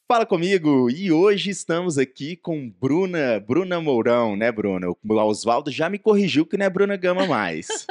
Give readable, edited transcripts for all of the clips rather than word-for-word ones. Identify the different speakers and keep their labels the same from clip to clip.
Speaker 1: Fala comigo! E hoje estamos aqui com Bruna Mourão, né, Bruna? O Oswaldo já me corrigiu que não é Bruna Gama mais.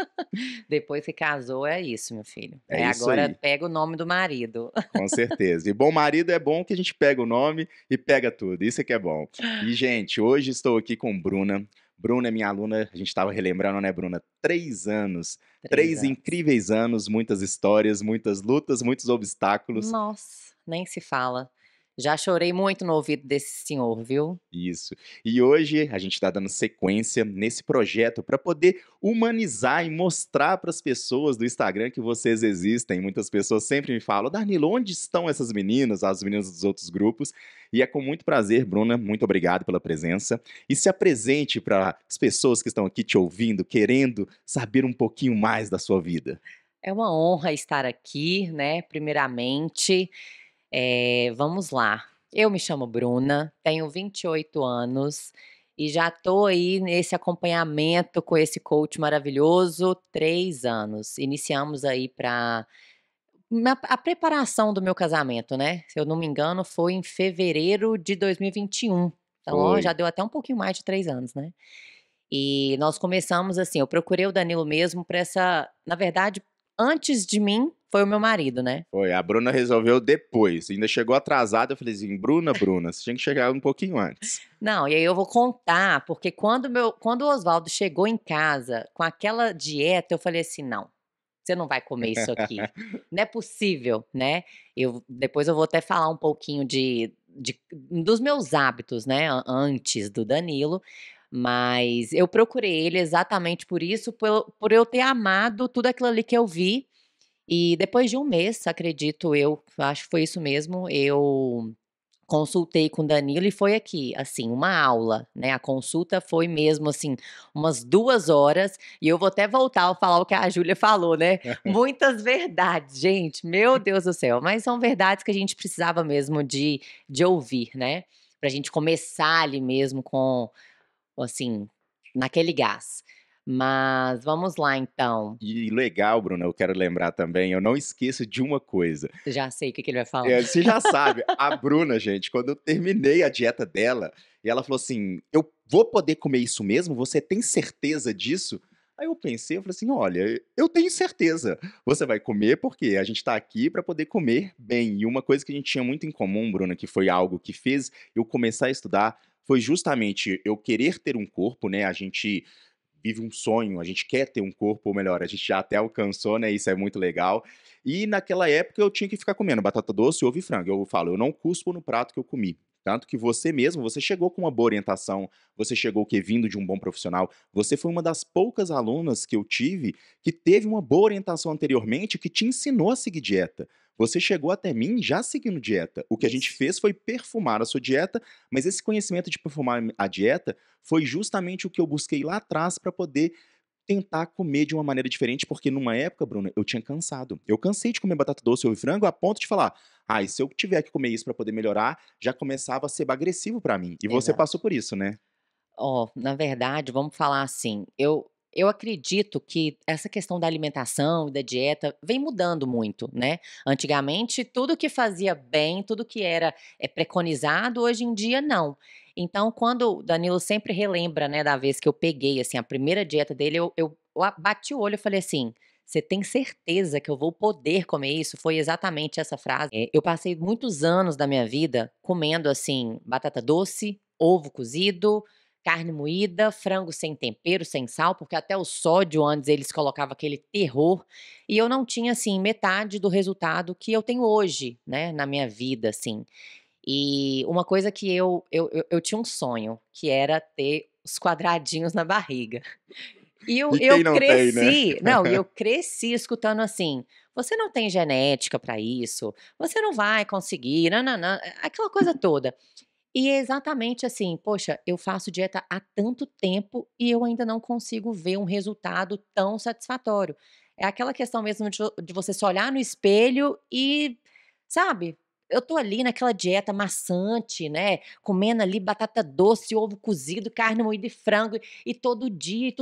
Speaker 2: Depois que casou, é isso, meu filho.
Speaker 1: É isso
Speaker 2: Agora
Speaker 1: aí,
Speaker 2: pega o nome do marido.
Speaker 1: com certeza. E bom marido é bom que a gente pega o nome e pega tudo, isso é que é bom. E, gente, hoje estou aqui com Bruna. Bruna é minha aluna, a gente estava relembrando, né, Bruna? 3 anos,
Speaker 2: 3
Speaker 1: três
Speaker 2: anos.
Speaker 1: incríveis anos, muitas histórias, muitas lutas, muitos obstáculos.
Speaker 2: Nossa, nem se fala. Já chorei muito no ouvido desse senhor, viu.
Speaker 1: Isso. E hoje a gente está dando sequência nesse projeto para poder humanizar e mostrar para as pessoas do Instagram que vocês existem. Muitas pessoas sempre me falam: Danilo, onde estão essas meninas, as meninas dos outros grupos? E é com muito prazer, Bruna, muito obrigado pela presença. E se apresente para as pessoas que estão aqui te ouvindo, querendo saber um pouquinho mais da sua vida.
Speaker 2: É uma honra estar aqui, né, primeiramente. Vamos lá. Eu me chamo Bruna, tenho 28 anos e já tô aí nesse acompanhamento com esse coach maravilhoso, 3 anos. Iniciamos aí para a preparação do meu casamento, né, se eu não me engano foi em fevereiro de 2021. Então, ó,
Speaker 1: Foi.
Speaker 2: já deu até um pouquinho mais de 3 anos, né. E nós começamos assim, eu procurei o Danilo mesmo pra essa na verdade, antes de mim, foi o meu marido, né.
Speaker 1: Foi, a Bruna resolveu depois, ainda chegou atrasada, eu falei assim: Bruna, você tinha que chegar um pouquinho antes.
Speaker 2: Não, e aí eu vou contar, porque quando o Oswaldo chegou em casa com aquela dieta, eu falei assim: "Não, você não vai comer isso aqui, não é possível", né. Depois eu vou até falar um pouquinho dos meus hábitos, né, antes do Danilo, mas eu procurei ele exatamente por isso, por eu ter amado tudo aquilo ali que eu vi, e depois de um mês, acredito eu, acho que foi isso mesmo, eu consultei com o Danilo e foi aqui, assim, uma aula, né, a consulta foi mesmo, assim, umas 2 horas, e eu vou até voltar a falar o que a Júlia falou, né, muitas verdades, gente, meu Deus do céu, mas são verdades que a gente precisava mesmo de ouvir, né, pra gente começar ali mesmo com, assim, naquele gás. Mas vamos lá então,
Speaker 1: E legal, Bruna, eu quero lembrar também, eu não esqueço de uma coisa.
Speaker 2: já sei o que que ele vai falar.
Speaker 1: Você já sabe, a Bruna, gente, quando eu terminei a dieta dela, e ela falou assim: "Eu vou poder comer isso mesmo? Você tem certeza disso?" Aí eu pensei, eu falei assim: "Olha, eu tenho certeza. Você vai comer, porque a gente tá aqui para poder comer bem." E uma coisa que a gente tinha muito em comum, Bruna, que foi algo que fez eu começar a estudar, foi justamente eu querer ter um corpo, né, a gente vive um sonho, a gente quer ter um corpo, ou melhor, a gente já até alcançou, né, isso é muito legal. E naquela época eu tinha que ficar comendo batata doce, ovo e frango. Eu falo, eu não cuspo no prato que eu comi. Tanto que você mesmo, você chegou com uma boa orientação, você chegou o quê? Vindo de um bom profissional. Você foi uma das poucas alunas que eu tive que teve uma boa orientação anteriormente que te ensinou a seguir dieta. Você chegou até mim já seguindo dieta. O que a gente
Speaker 2: Isso.
Speaker 1: fez foi perfumar a sua dieta, mas esse conhecimento de perfumar a dieta foi justamente o que eu busquei lá atrás para poder tentar comer de uma maneira diferente, porque numa época, Bruna, eu tinha cansado. Eu cansei de comer batata doce, ovo e frango, a ponto de falar: "Ai, se eu tiver que comer isso para poder melhorar", já começava a ser agressivo para mim. E você
Speaker 2: Exato.
Speaker 1: passou por isso, né?
Speaker 2: Ó, na verdade, vamos falar assim, eu acredito que essa questão da alimentação e da dieta vem mudando muito, né. Antigamente, tudo que fazia bem, tudo que era, preconizado, hoje em dia não. Então, quando o Danilo sempre relembra, né, da vez que eu peguei, assim, a primeira dieta dele, eu bati o olho e falei assim: "Você tem certeza que eu vou poder comer isso?" Foi exatamente essa frase. Eu passei muitos anos da minha vida comendo, assim, batata doce, ovo cozido, carne moída, frango sem tempero, sem sal, porque até o sódio antes eles colocavam aquele terror, e eu não tinha, assim, metade do resultado que eu tenho hoje, né, na minha vida, assim. E uma coisa que eu tinha um sonho, que era ter os quadradinhos na barriga. E eu
Speaker 1: E
Speaker 2: eu
Speaker 1: quem não tem, né?
Speaker 2: cresci não, e eu cresci escutando assim: "Você não tem genética pra isso, você não vai conseguir, nã-nã-nã", aquela coisa toda. E é exatamente assim, poxa, eu faço dieta há tanto tempo e eu ainda não consigo ver um resultado tão satisfatório. É aquela questão mesmo de você se olhar no espelho e, sabe, eu tô ali naquela dieta maçante, né, comendo ali batata doce, ovo cozido, carne moída e frango, e todo dia.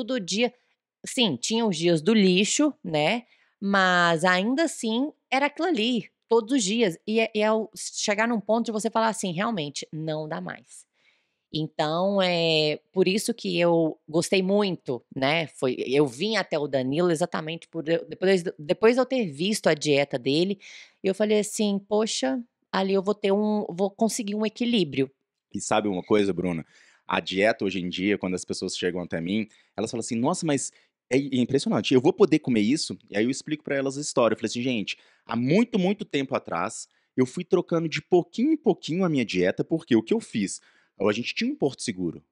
Speaker 2: Sim, tinha os dias do lixo, né, mas ainda assim era aquilo ali, todos os dias. E é chegar num ponto de você falar assim: "Realmente, não dá mais". Então, por isso que eu gostei muito, né, eu vim até o Danilo exatamente por eu depois de eu ter visto a dieta dele, eu falei assim: "Poxa, ali eu vou conseguir um equilíbrio".
Speaker 1: E sabe uma coisa, Bruna? A dieta hoje em dia, quando as pessoas chegam até mim, elas falam assim: "Nossa, mas é impressionante, eu vou poder comer isso?" E aí eu explico pra elas a história. Eu falei assim: "Gente, há muito, muito tempo atrás, eu fui trocando de pouquinho em pouquinho a minha dieta, porque o que eu fiz? Ou a gente tinha um porto seguro,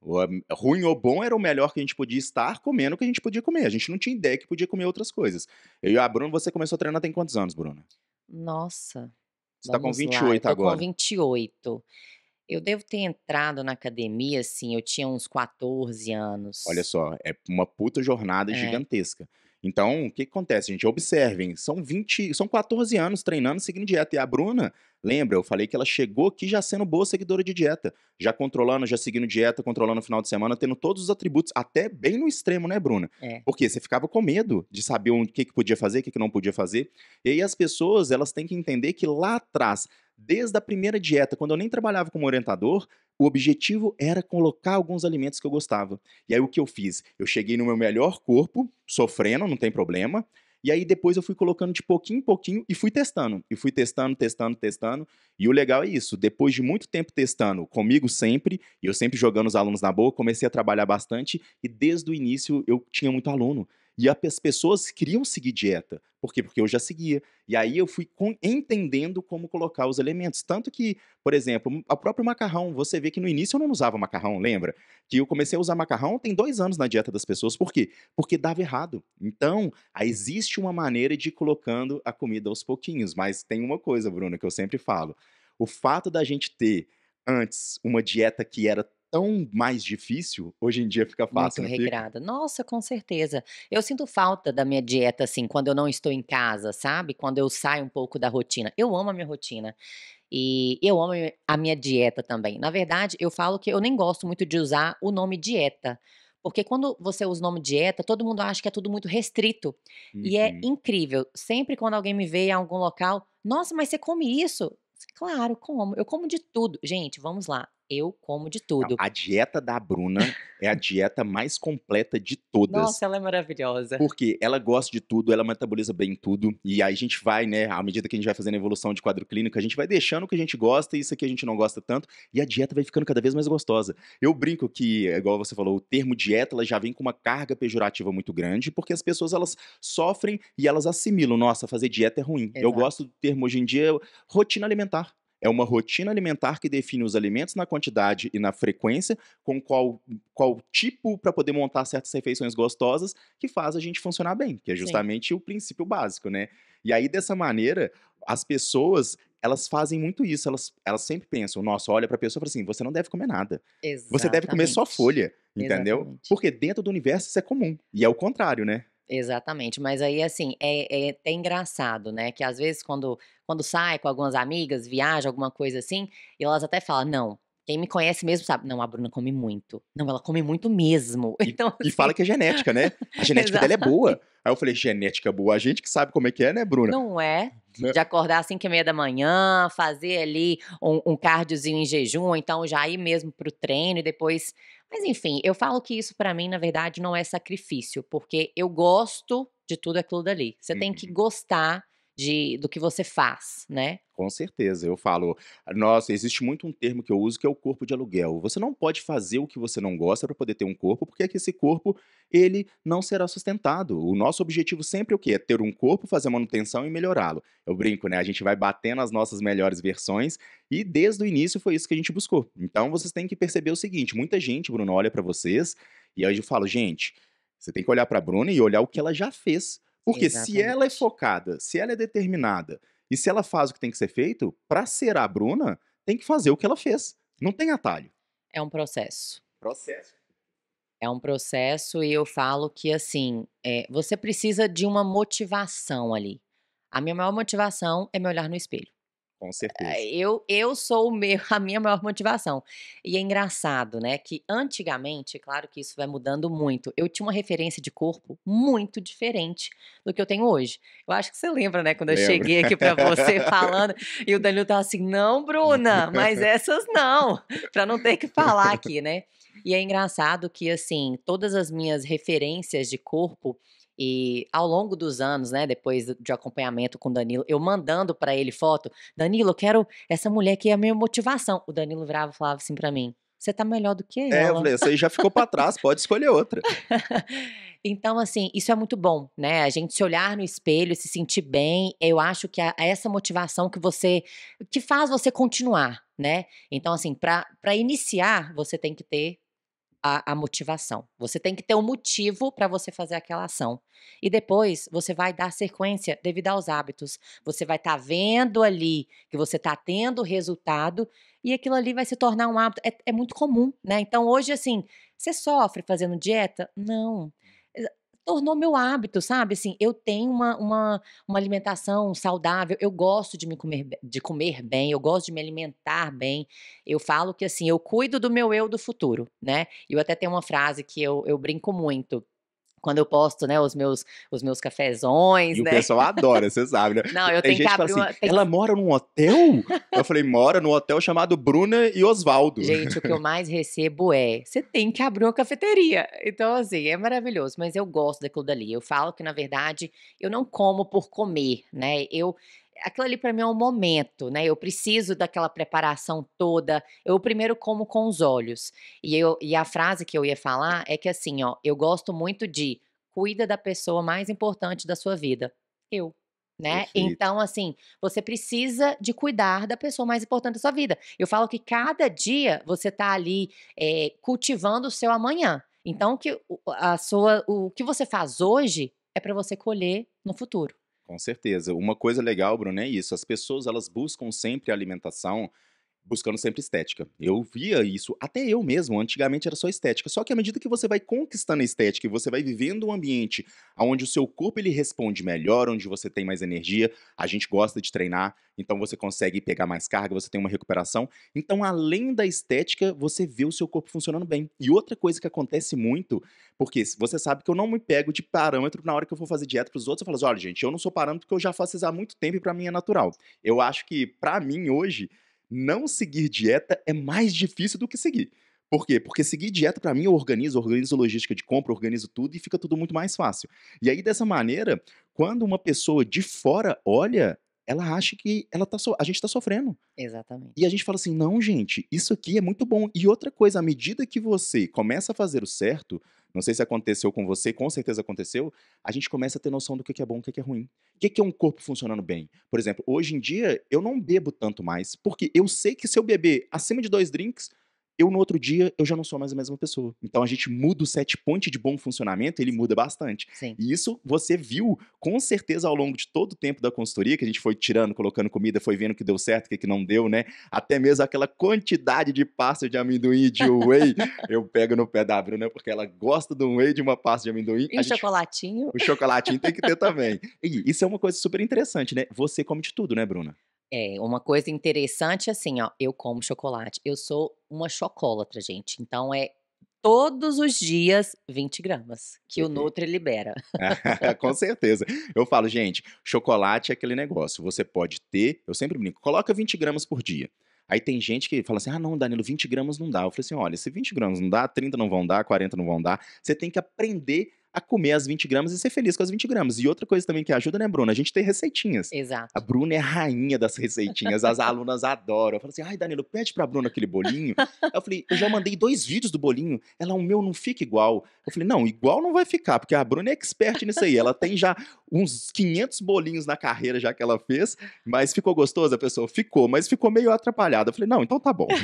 Speaker 1: ruim ou bom era o melhor que a gente podia estar comendo o que a gente podia comer. A gente não tinha ideia que podia comer outras coisas. Eu e a Bruna, você começou a treinar tem quantos anos, Bruna?
Speaker 2: Nossa,
Speaker 1: Você tá com
Speaker 2: vamos lá, eu
Speaker 1: 28
Speaker 2: tô com
Speaker 1: agora.
Speaker 2: 28. Eu devo ter entrado na academia, assim, eu tinha uns 14
Speaker 1: Olha
Speaker 2: anos.
Speaker 1: só, é uma puta jornada
Speaker 2: É,
Speaker 1: gigantesca. Então, o que que acontece, gente? Observem, são 14 anos treinando, seguindo dieta. E a Bruna, lembra, eu falei que ela chegou aqui já sendo boa seguidora de dieta, já controlando, já seguindo dieta, controlando o final de semana, tendo todos os atributos, até bem no extremo, né, Bruna?
Speaker 2: é.
Speaker 1: Porque você ficava com medo de saber o que que podia fazer, o que que não podia fazer. E aí as pessoas, elas têm que entender que lá atrás, desde a primeira dieta, quando eu nem trabalhava como orientador, o objetivo era colocar alguns alimentos que eu gostava. E aí o que eu fiz? Eu cheguei no meu melhor corpo, sofrendo, não tem problema. E aí depois eu fui colocando de pouquinho em pouquinho e fui testando. E fui testando, testando, testando. E o legal é isso, depois de muito tempo testando comigo sempre, e eu sempre jogando os alunos na boa, comecei a trabalhar bastante e desde o início eu tinha muito aluno. E as pessoas queriam seguir dieta. Por quê? Porque eu já seguia. E aí eu fui entendendo como colocar os elementos. Tanto que, por exemplo, o próprio macarrão, você vê que no início eu não usava macarrão, lembra? Que eu comecei a usar macarrão tem 2 anos na dieta das pessoas. Por quê? Porque dava errado. Então, aí existe uma maneira de ir colocando a comida aos pouquinhos. Mas tem uma coisa, Bruna, que eu sempre falo. O fato da gente ter antes uma dieta que era tão mais difícil, hoje em dia fica
Speaker 2: Muito
Speaker 1: fácil, não fica?
Speaker 2: regrada. Nossa, com certeza. Eu sinto falta da minha dieta, assim, quando eu não estou em casa, sabe, quando eu saio um pouco da rotina. Eu amo a minha rotina, e eu amo a minha dieta também. Na verdade, eu falo que eu nem gosto muito de usar o nome dieta, porque quando você usa o nome dieta, todo mundo acha que é tudo muito restrito, e é
Speaker 1: Uhum.
Speaker 2: incrível, sempre quando alguém me vê em algum local: "Nossa, mas você come isso?" "Claro, como, eu como de tudo." Gente, vamos lá, eu como de
Speaker 1: Não,
Speaker 2: tudo.
Speaker 1: a dieta da Bruna é a dieta mais completa de todas.
Speaker 2: Nossa, ela é maravilhosa.
Speaker 1: Porque ela gosta de tudo, ela metaboliza bem tudo, e aí a gente vai, né, à medida que a gente vai fazendo a evolução de quadro clínico, a gente vai deixando o que a gente gosta e isso aqui a gente não gosta tanto, e a dieta vai ficando cada vez mais gostosa. Eu brinco que, igual você falou, o termo dieta, ela já vem com uma carga pejorativa muito grande, porque as pessoas elas sofrem e elas assimilam, nossa, fazer dieta é ruim. Eu
Speaker 2: Exato.
Speaker 1: gosto do termo hoje em dia, rotina alimentar. É uma rotina alimentar que define os alimentos na quantidade e na frequência, com qual tipo para poder montar certas refeições gostosas que faz a gente funcionar bem, que é
Speaker 2: Sim,
Speaker 1: justamente o princípio básico, né. E aí dessa maneira, as pessoas, elas fazem muito isso, elas sempre pensam: "Nossa", olha pra pessoa e fala assim: "Você não deve comer nada, você deve comer só
Speaker 2: exatamente.
Speaker 1: folha", entendeu.
Speaker 2: Exatamente.
Speaker 1: Porque dentro do universo isso é comum, e é o contrário, né.
Speaker 2: Exatamente, mas aí, assim, é até engraçado, né, que às vezes quando sai com algumas amigas, viaja, alguma coisa assim, e elas até falam: "Não, quem me conhece mesmo sabe, não, a Bruna come muito. Não, ela come muito mesmo."
Speaker 1: E
Speaker 2: Então
Speaker 1: e fala
Speaker 2: assim,
Speaker 1: que é genética, né. A genética dela é boa.
Speaker 2: exatamente.
Speaker 1: Aí eu falei: "Genética boa, a gente que sabe como é que é, né, Bruna?"
Speaker 2: Não é?
Speaker 1: Né.
Speaker 2: De acordar às 5h30, fazer ali um cardiozinho em jejum, ou então já ir mesmo para o treino e depois, mas enfim, eu falo que isso pra mim, na verdade, não é sacrifício, porque eu gosto de tudo aquilo dali. Você tem que
Speaker 1: Uhum.
Speaker 2: gostar do que você faz, né.
Speaker 1: Com certeza, eu falo, nossa, existe muito um termo que eu uso que é o corpo de aluguel. Você não pode fazer o que você não gosta para poder ter um corpo, porque é que esse corpo, ele não será sustentado. O nosso objetivo sempre é o quê? É ter um corpo, fazer manutenção e melhorá-lo. Eu brinco, né? A gente vai batendo as nossas melhores versões e desde o início foi isso que a gente buscou. Então vocês têm que perceber o seguinte, muita gente, Bruno, olha para vocês e aí eu falo, gente, você tem que olhar para a Bruna e olhar o que ela já fez. Porque se ela é
Speaker 2: Exatamente.
Speaker 1: focada, se ela é determinada, e se ela faz o que tem que ser feito, pra ser a Bruna, tem que fazer o que ela fez. Não tem atalho.
Speaker 2: É um processo.
Speaker 1: Processo.
Speaker 2: É um processo e eu falo que, assim, você precisa de uma motivação ali. A minha maior motivação é me olhar no espelho.
Speaker 1: Com certeza.
Speaker 2: Eu sou o meu a minha maior motivação. E é engraçado, né, que antigamente, claro que isso vai mudando muito, eu tinha uma referência de corpo muito diferente do que eu tenho hoje. Eu acho que você lembra, né, quando eu
Speaker 1: Lembro.
Speaker 2: cheguei aqui pra você falando, e o Danilo estava assim: "Não, Bruna, mas essas não", pra não ter que falar aqui, né. E é engraçado que, assim, todas as minhas referências de corpo, e ao longo dos anos, né, depois de acompanhamento com o Danilo, eu mandando pra ele foto: "Danilo, eu quero essa mulher que é a minha motivação". O Danilo virava e falava assim pra mim: "Você tá melhor do que
Speaker 1: É, eu
Speaker 2: ela".
Speaker 1: falei: "Essa aí já ficou pra trás, pode escolher outra".
Speaker 2: Então, assim, isso é muito bom, né, a gente se olhar no espelho, se sentir bem, eu acho que é essa motivação que faz você continuar, né. Então, assim, pra iniciar, você tem que ter a motivação. Você tem que ter um motivo para você fazer aquela ação. E depois você vai dar sequência devido aos hábitos. Você vai estar vendo ali que você está tendo resultado e aquilo ali vai se tornar um hábito. É muito comum, né? Então hoje, assim, você sofre fazendo dieta? Não. Eh, Tornou meu hábito, sabe? Assim, eu tenho uma alimentação saudável, eu gosto de comer bem, eu gosto de me alimentar bem. Eu falo que assim, eu cuido do meu eu do futuro, né. E eu até tenho uma frase que eu brinco muito, quando eu posto, né, os meus
Speaker 1: E
Speaker 2: cafezões,
Speaker 1: o
Speaker 2: né.
Speaker 1: pessoal adora, você sabe, né.
Speaker 2: Não, eu
Speaker 1: Tem
Speaker 2: tenho que
Speaker 1: gente que fala
Speaker 2: abrir
Speaker 1: assim:
Speaker 2: uma tem que
Speaker 1: "Ela mora num hotel?" Eu falei: "Mora num hotel chamado Bruna e Osvaldo".
Speaker 2: Gente, o que eu mais recebo é: "Você tem que abrir uma cafeteria". Então, assim, é maravilhoso, mas eu gosto daquilo dali. Eu falo que, na verdade, eu não como por comer, né, aquilo ali pra mim é um momento, né, eu preciso daquela preparação toda, eu primeiro como com os olhos. E a frase que eu ia falar é que, assim, ó, eu gosto muito de: "Cuida da pessoa mais importante da sua vida", eu, né.
Speaker 1: Perfeito.
Speaker 2: Então, assim, você precisa de cuidar da pessoa mais importante da sua vida. Eu falo que cada dia você tá ali, cultivando o seu amanhã. Então que o que você faz hoje é para você colher no futuro.
Speaker 1: Com certeza. Uma coisa legal, Bruno, é isso, as pessoas elas buscam sempre alimentação buscando sempre estética. Eu via isso, até eu mesmo, antigamente era só estética. Só que à medida que você vai conquistando a estética e você vai vivendo um ambiente onde o seu corpo ele responde melhor, onde você tem mais energia, a gente gosta de treinar, então você consegue pegar mais carga, você tem uma recuperação. Então, além da estética, você vê o seu corpo funcionando bem. E outra coisa que acontece muito, porque você sabe que eu não me pego de parâmetro na hora que eu for fazer dieta para os outros, eu falo assim, olha, gente, eu não sou parâmetro porque eu já faço isso há muito tempo e para mim é natural. Eu acho que, para mim, hoje, não seguir dieta é mais difícil do que seguir. Por quê? Porque seguir dieta pra mim eu organizo logística de compra, organizo tudo e fica tudo muito mais fácil. E aí dessa maneira, quando uma pessoa de fora olha, ela acha que a gente tá sofrendo. E a
Speaker 2: Exatamente.
Speaker 1: gente fala assim: "Não, gente, isso aqui é muito bom". E outra coisa, à medida que você começa a fazer o certo, não sei se aconteceu com você, com certeza aconteceu, a gente começa a ter noção do que é bom, o que é ruim. O que é um corpo funcionando bem? Por exemplo, hoje em dia eu não bebo tanto mais, porque eu sei que se eu beber acima de 2 drinks, eu no outro dia eu já não sou mais a mesma pessoa. Então a gente muda o set point de bom funcionamento, ele muda bastante.
Speaker 2: Sim.
Speaker 1: E isso você viu com certeza ao longo de todo o tempo da consultoria, que a gente foi tirando, colocando comida, foi vendo o que deu certo, o que não deu, né? Até mesmo aquela quantidade de pasta de amendoim e de whey, eu pego no pé da Bruna, porque ela gosta do whey e de uma pasta de amendoim,
Speaker 2: E um chocolatinho?
Speaker 1: o chocolatinho tem que ter também. E isso é uma coisa super interessante, né? Você come de tudo, né, Bruna?
Speaker 2: É, uma coisa interessante, assim, ó, eu como chocolate, eu sou uma chocólatra, gente, então é todos os dias 20 gramas que o
Speaker 1: Perfeito.
Speaker 2: Nutri libera.
Speaker 1: Com certeza. Eu falo, gente, chocolate é aquele negócio, você pode ter, eu sempre brinco, coloca 20 gramas por dia. Aí tem gente que fala assim: ah, não, Danilo, 20 gramas não dá. Eu falei assim: olha, se 20 gramas não dá, 30 não vão dar, 40 não vão dar. Você tem que aprender a comer as 20 gramas e ser feliz com as 20 gramas. E outra coisa também que ajuda, né, Bruna? A gente tem receitinhas. A
Speaker 2: Exato.
Speaker 1: Bruna é a rainha das receitinhas, as alunas adoram. Eu falo assim: ai, Danilo, pede pra Bruna aquele bolinho. Aí eu falei: eu já mandei 2 vídeos do bolinho. Ela, o meu não fica igual. Eu falei: não, igual não vai ficar, porque a Bruna é expert nisso aí. Ela tem já uns 500 bolinhos na carreira já que ela fez, mas ficou gostoso? A pessoa ficou, mas ficou meio atrapalhada. Eu falei: não, então tá bom.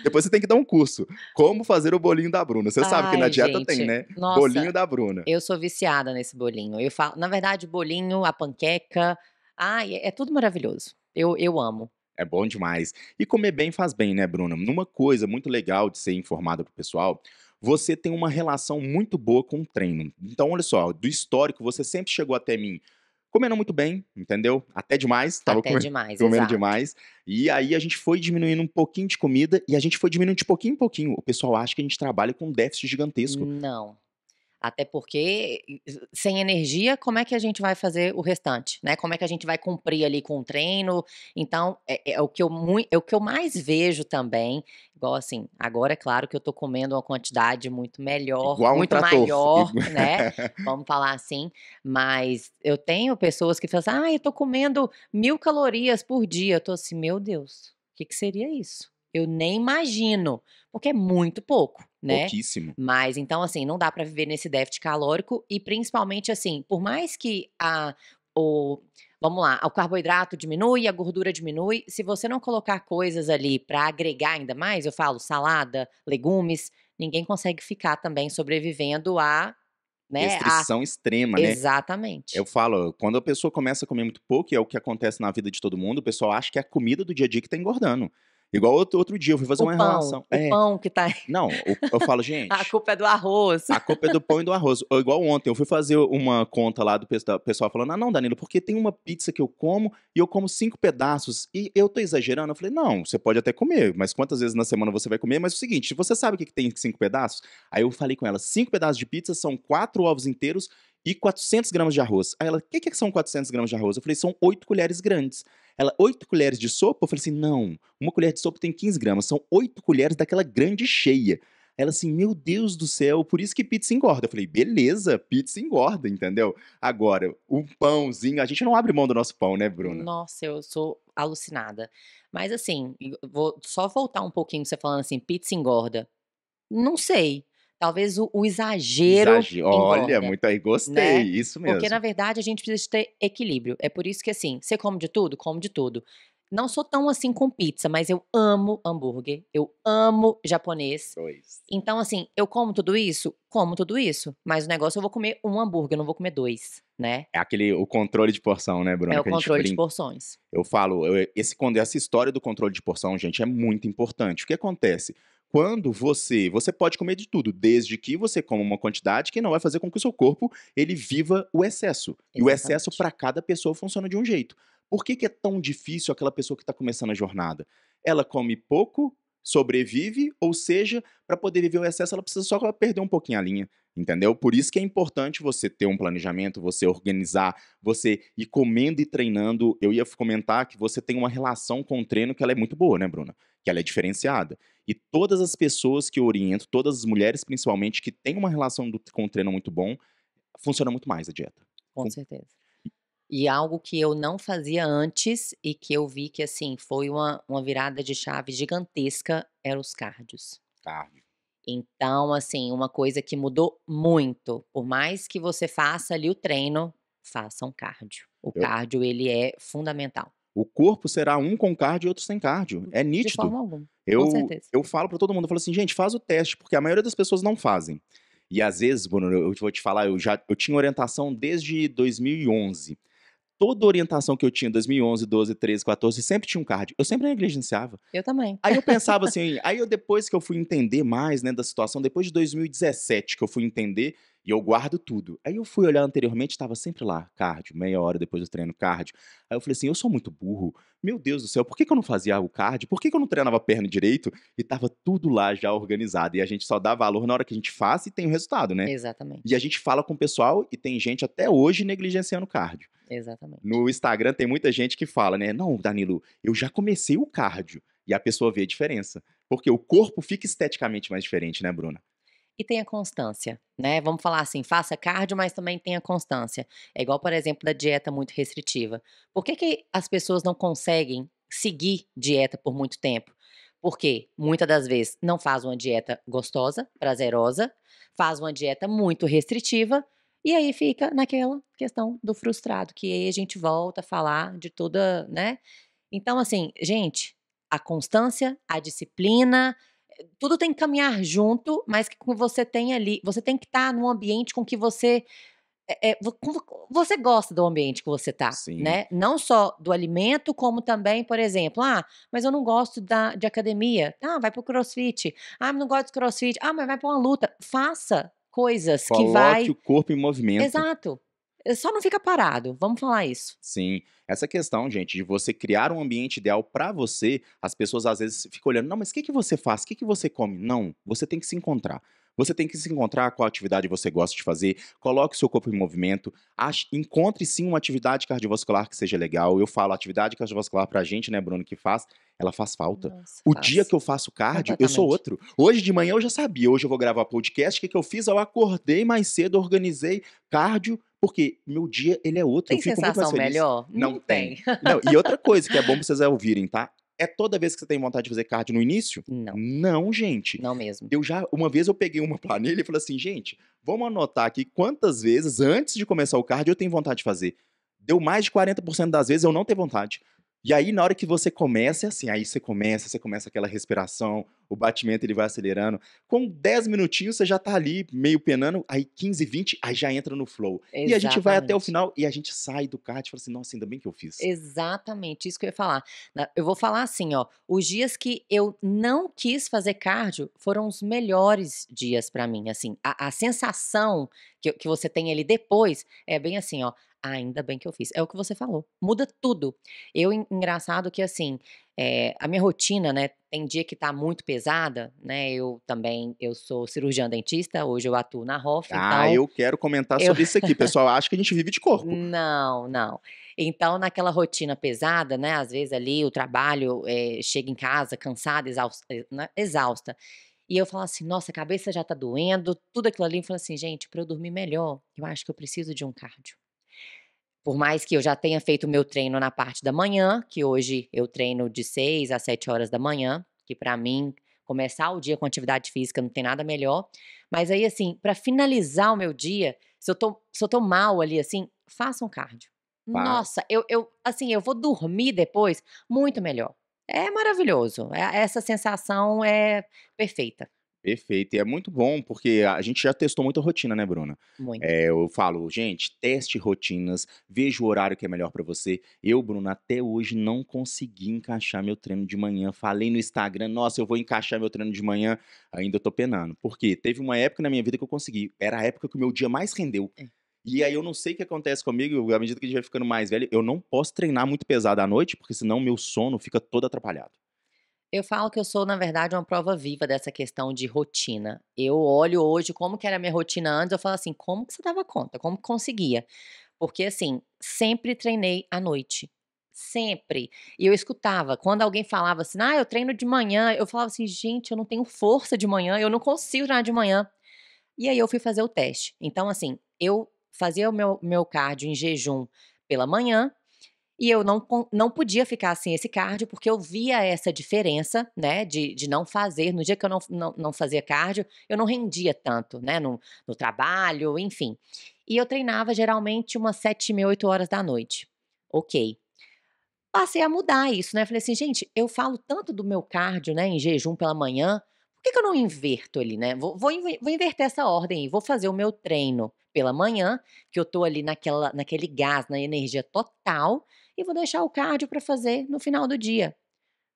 Speaker 1: Depois você tem que dar um curso. Como fazer o bolinho da Bruna. Você sabe que na
Speaker 2: Ai,
Speaker 1: dieta tem,
Speaker 2: gente,
Speaker 1: né?
Speaker 2: nossa,
Speaker 1: Bolinho da Bruna.
Speaker 2: eu sou viciada nesse bolinho. Eu falo na verdade, o bolinho, a panqueca, ai, é tudo maravilhoso. Eu amo.
Speaker 1: É bom demais. E comer bem faz bem, né, Bruna? Numa coisa muito legal de ser informada pro pessoal, você tem uma relação muito boa com o treino. Então, olha só, do histórico, você sempre chegou até mim comendo muito bem, entendeu? Até demais, tava
Speaker 2: Até demais,
Speaker 1: comendo
Speaker 2: exato.
Speaker 1: demais. E aí a gente foi diminuindo um pouquinho de comida e a gente foi diminuindo de pouquinho em pouquinho. O pessoal acha que a gente trabalha com um déficit gigantesco.
Speaker 2: Não. Até porque sem energia, como é que a gente vai fazer o restante, né? Como é que a gente vai cumprir ali com o treino? Então, é o que eu mais vejo também, igual assim, agora é claro que eu tô comendo uma quantidade muito melhor,
Speaker 1: Igual um
Speaker 2: muito
Speaker 1: trator.
Speaker 2: maior, né? Vamos falar assim, mas eu tenho pessoas que falam assim, eu tô comendo 1000 calorias por dia. Eu tô assim, meu Deus, o que que seria isso? Eu nem imagino, porque é muito pouco, né?
Speaker 1: Pouquíssimo.
Speaker 2: Mas então, assim, não dá para viver nesse déficit calórico e principalmente, assim, por mais que o vamos lá, o carboidrato diminui, a gordura diminui, se você não colocar coisas ali para agregar ainda mais, eu falo salada, legumes, ninguém consegue ficar também sobrevivendo né,
Speaker 1: Restrição extrema, né? Eu
Speaker 2: exatamente.
Speaker 1: falo, quando a pessoa começa a comer muito pouco, e é o que acontece na vida de todo mundo, o pessoal acha que é a comida do dia a dia que tá engordando. Igual outro dia, eu fui fazer uma relação.
Speaker 2: O pão que tá
Speaker 1: Não, eu falo,
Speaker 2: a
Speaker 1: gente,
Speaker 2: culpa é do arroz.
Speaker 1: a culpa é do pão e do arroz. Ou igual ontem, eu fui fazer uma conta lá do pessoal falando: ah, não, Danilo, porque tem uma pizza que eu como e eu como 5 pedaços. E eu tô exagerando. Eu falei: não, você pode até comer, mas quantas vezes na semana você vai comer? Mas é o seguinte, você sabe o que tem 5 pedaços? Aí eu falei com ela: 5 pedaços de pizza são 4 ovos inteiros e 400 gramas de arroz. Aí ela: o que são 400 gramas de arroz? Eu falei: são 8 colheres grandes. Ela: 8 colheres de sopa? Eu falei assim: não, uma colher de sopa tem 15 gramas, são 8 colheres daquela grande cheia. Ela assim: meu Deus do céu, por isso que pizza engorda. Eu falei: beleza, pizza engorda, entendeu? Agora, um pãozinho, a gente não abre mão do nosso pão, né, Bruna?
Speaker 2: Nossa, eu sou alucinada. Mas assim, vou só voltar um pouquinho, você falando assim, pizza engorda. Não sei, talvez o exagero
Speaker 1: Exagero. Olha,
Speaker 2: engorda,
Speaker 1: muito aí, gostei,
Speaker 2: né.
Speaker 1: isso
Speaker 2: Porque na
Speaker 1: mesmo.
Speaker 2: verdade a gente precisa ter equilíbrio, é por isso que assim, você come de tudo? Como de tudo. Não sou tão assim com pizza, mas eu amo hambúrguer, eu amo japonês.
Speaker 1: Dois.
Speaker 2: Então assim, eu como tudo isso? Como tudo isso, mas o negócio eu vou comer um hambúrguer, eu não vou comer 2, né.
Speaker 1: É o controle de porção, né,
Speaker 2: É
Speaker 1: Bruna,
Speaker 2: o
Speaker 1: que a gente
Speaker 2: controle de
Speaker 1: brinca.
Speaker 2: porções.
Speaker 1: Eu falo, essa história do controle de porção, gente, é muito importante. O que acontece? Quando você pode comer de tudo, desde que você coma uma quantidade que não vai fazer com que o seu corpo ele viva o excesso. E o excesso
Speaker 2: Exatamente.
Speaker 1: para cada pessoa funciona de um jeito. Por que que é tão difícil aquela pessoa que está começando a jornada? Ela come pouco, sobrevive, ou seja, para poder viver o excesso, ela precisa só perder um pouquinho a linha, entendeu? Por isso que é importante você ter um planejamento, você organizar, você ir comendo e treinando. Eu ia comentar que você tem uma relação com o treino que ela é muito boa, né, Bruna? Que ela é diferenciada. E todas as pessoas que eu oriento, todas as mulheres principalmente, que têm uma relação com o treino muito bom, funciona muito mais a dieta.
Speaker 2: Com
Speaker 1: Fun-
Speaker 2: certeza. E algo que eu não fazia antes e que eu vi que, assim, foi uma virada de chave gigantesca, eram os cardios.
Speaker 1: Cardio.
Speaker 2: Então, assim, uma coisa que mudou muito, por mais que você faça ali o treino, faça um cardio. O
Speaker 1: Eu-
Speaker 2: cardio, ele é fundamental.
Speaker 1: o corpo será um com cardio e outro sem cardio. É
Speaker 2: De
Speaker 1: nítido.
Speaker 2: forma alguma, com
Speaker 1: Eu,
Speaker 2: certeza.
Speaker 1: eu falo pra todo mundo, eu falo assim, gente, faz o teste, porque a maioria das pessoas não fazem. E às vezes, Bruno, eu vou te falar, eu tinha orientação desde 2011. Toda orientação que eu tinha, 2011, 12, 13, 14, sempre tinha um cardio. Eu sempre negligenciava.
Speaker 2: Eu também.
Speaker 1: Aí eu pensava assim, aí eu depois que eu fui entender mais, né, da situação, depois de 2017 que eu fui entender, e eu guardo tudo. Aí eu fui olhar anteriormente, estava sempre lá, cardio, meia hora depois do treino, cardio. Aí eu falei assim, eu sou muito burro. Meu Deus do céu, por que que eu não fazia o cardio? Por que que eu não treinava a perna direito? E tava tudo lá já organizado. E a gente só dá valor na hora que a gente faz e tem o resultado, né? E a
Speaker 2: Exatamente,
Speaker 1: gente fala com o pessoal e tem gente até hoje negligenciando o cardio.
Speaker 2: exatamente.
Speaker 1: No Instagram tem muita gente que fala, né? Não, Danilo, eu já comecei o cardio. E a pessoa vê a diferença. Porque o corpo fica esteticamente mais diferente, né, Bruna?
Speaker 2: E tenha constância, né, vamos falar assim, faça cardio, mas também tenha constância. É igual, por exemplo, da dieta muito restritiva. Por que que as pessoas não conseguem seguir dieta por muito tempo? Porque, muitas das vezes, não faz uma dieta gostosa, prazerosa, faz uma dieta muito restritiva, e aí fica naquela questão do frustrado, que aí a gente volta a falar de toda, né. Então assim, gente, a constância, a disciplina, tudo tem que caminhar junto, mas que você tem ali você tem que estar num ambiente com que você, você gosta do ambiente que você tá,
Speaker 1: Sim.
Speaker 2: né, não só do alimento, como também, por exemplo: "Ah, mas eu não gosto de academia". Ah, vai para o crossfit. "Ah, mas não gosto de crossfit". Ah, mas vai para uma luta. Faça coisas que
Speaker 1: Coloque
Speaker 2: vai
Speaker 1: o corpo em movimento.
Speaker 2: exato. Só não fica parado, vamos falar isso.
Speaker 1: Sim, essa questão, gente, de você criar um ambiente ideal pra você, as pessoas às vezes ficam olhando, não, mas o que que você faz? O que que você come? Não, você tem que se encontrar. Você tem que se encontrar qual atividade você gosta de fazer, coloque o seu corpo em movimento, encontre sim uma atividade cardiovascular que seja legal. Eu falo, atividade cardiovascular pra gente, né, Bruno, que faz, ela faz falta.
Speaker 2: Nossa,
Speaker 1: O dia
Speaker 2: faz.
Speaker 1: que eu faço cardio, eu sou
Speaker 2: Completamente.
Speaker 1: outro. Hoje de manhã eu já sabia, hoje eu vou gravar podcast, o que que eu fiz? Eu acordei mais cedo, organizei cardio, porque meu dia ele é outro, eu
Speaker 2: Tem
Speaker 1: fico muito mais
Speaker 2: sensação
Speaker 1: feliz.
Speaker 2: melhor?
Speaker 1: Não
Speaker 2: Não
Speaker 1: tem.
Speaker 2: tem.
Speaker 1: Não, e outra coisa que é bom pra vocês ouvirem, tá? É toda vez que você tem vontade de fazer cardio no início?
Speaker 2: Não,
Speaker 1: Não, gente.
Speaker 2: não mesmo.
Speaker 1: Uma vez eu peguei uma planilha e falei assim: "Gente, vamos anotar aqui quantas vezes antes de começar o cardio eu tenho vontade de fazer". Deu mais de 40% das vezes eu não tenho vontade. E aí na hora que você começa, é assim, aí você começa aquela respiração, o batimento ele vai acelerando. Com 10 minutinhos você já tá ali meio penando, aí 15, 20, aí já entra no flow. E a gente vai até o
Speaker 2: Exatamente.
Speaker 1: final e a gente sai do cardio e fala assim: "Nossa, ainda bem que eu fiz".
Speaker 2: Exatamente, isso que eu ia falar. Eu vou falar assim, ó, os dias que eu não quis fazer cardio foram os melhores dias pra mim, assim, a sensação que você tem ali depois é bem assim, ó: "Ah, ainda bem que eu fiz", é o que você falou, muda tudo. Engraçado que assim, a minha rotina, né, tem dia que tá muito pesada, né, eu sou cirurgiã dentista, hoje eu atuo na ROF,
Speaker 1: Ah,
Speaker 2: então
Speaker 1: eu quero comentar
Speaker 2: eu
Speaker 1: sobre isso aqui, pessoal acha que a gente vive de corpo.
Speaker 2: não, não. Então, naquela rotina pesada, né, às vezes ali o trabalho, chega em casa cansada, né, exausta. E eu falo assim: "Nossa, a cabeça já tá doendo", tudo aquilo ali, eu falo assim: "Gente, pra eu dormir melhor, eu acho que eu preciso de um cardio". Por mais que eu já tenha feito o meu treino na parte da manhã, que hoje eu treino de 6 às 7 horas da manhã, que pra mim começar o dia com atividade física não tem nada melhor. Mas aí, assim, pra finalizar o meu dia, se eu tô mal ali, assim, faça um cardio.
Speaker 1: Tá.
Speaker 2: Nossa, assim, eu vou dormir depois muito melhor. É maravilhoso, essa sensação é perfeita,
Speaker 1: Perfeito. E é muito bom, porque a gente já testou muita rotina, né, Bruna?
Speaker 2: muito.
Speaker 1: Eu falo, gente, teste rotinas, veja o horário que é melhor pra você. Eu, Bruna, até hoje não consegui encaixar meu treino de manhã. Falei no Instagram, nossa, eu vou encaixar meu treino de manhã, ainda tô penando. Por quê? Teve uma época na minha vida que eu consegui. Era a época que o meu dia mais rendeu.
Speaker 2: É.
Speaker 1: E aí eu não sei o que acontece comigo, à medida que a gente vai ficando mais velho, eu não posso treinar muito pesado à noite, porque senão meu sono fica todo atrapalhado.
Speaker 2: Eu falo que eu sou, na verdade, uma prova viva dessa questão de rotina. Eu olho hoje como que era a minha rotina antes, eu falo assim: "Como que você dava conta? Como que conseguia?". Porque, assim, sempre treinei à noite, sempre. E eu escutava, quando alguém falava assim: "Ah, eu treino de manhã", eu falava assim: "Gente, eu não tenho força de manhã, eu não consigo treinar de manhã". E aí eu fui fazer o teste. Então, assim, eu fazia o meu cardio em jejum pela manhã e eu não podia ficar sem esse cardio, porque eu via essa diferença, né, de não fazer. No dia que eu não fazia cardio, eu não rendia tanto, né, no trabalho, enfim. E eu treinava geralmente umas 7h30, 8 horas da noite. Ok. Passei a mudar isso, né, falei assim: "Gente, eu falo tanto do meu cardio, né, em jejum pela manhã, por que que eu não inverto ali, né? Vou inverter essa ordem aí, vou fazer o meu treino pela manhã, que eu tô ali naquele gás, na energia total, e vou deixar o cardio pra fazer no final do dia".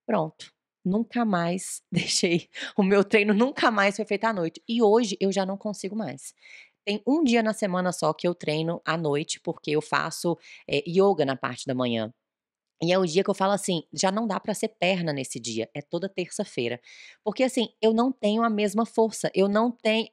Speaker 2: Pronto, nunca mais deixei o meu treino nunca mais foi feito à noite. E hoje eu já não consigo mais. Tem um dia na semana só que eu treino à noite, porque eu faço, ioga na parte da manhã. E é o dia que eu falo assim: "Já não dá pra ser perna nesse dia", é toda terça-feira. Porque, assim, eu não tenho a mesma força, eu não tenho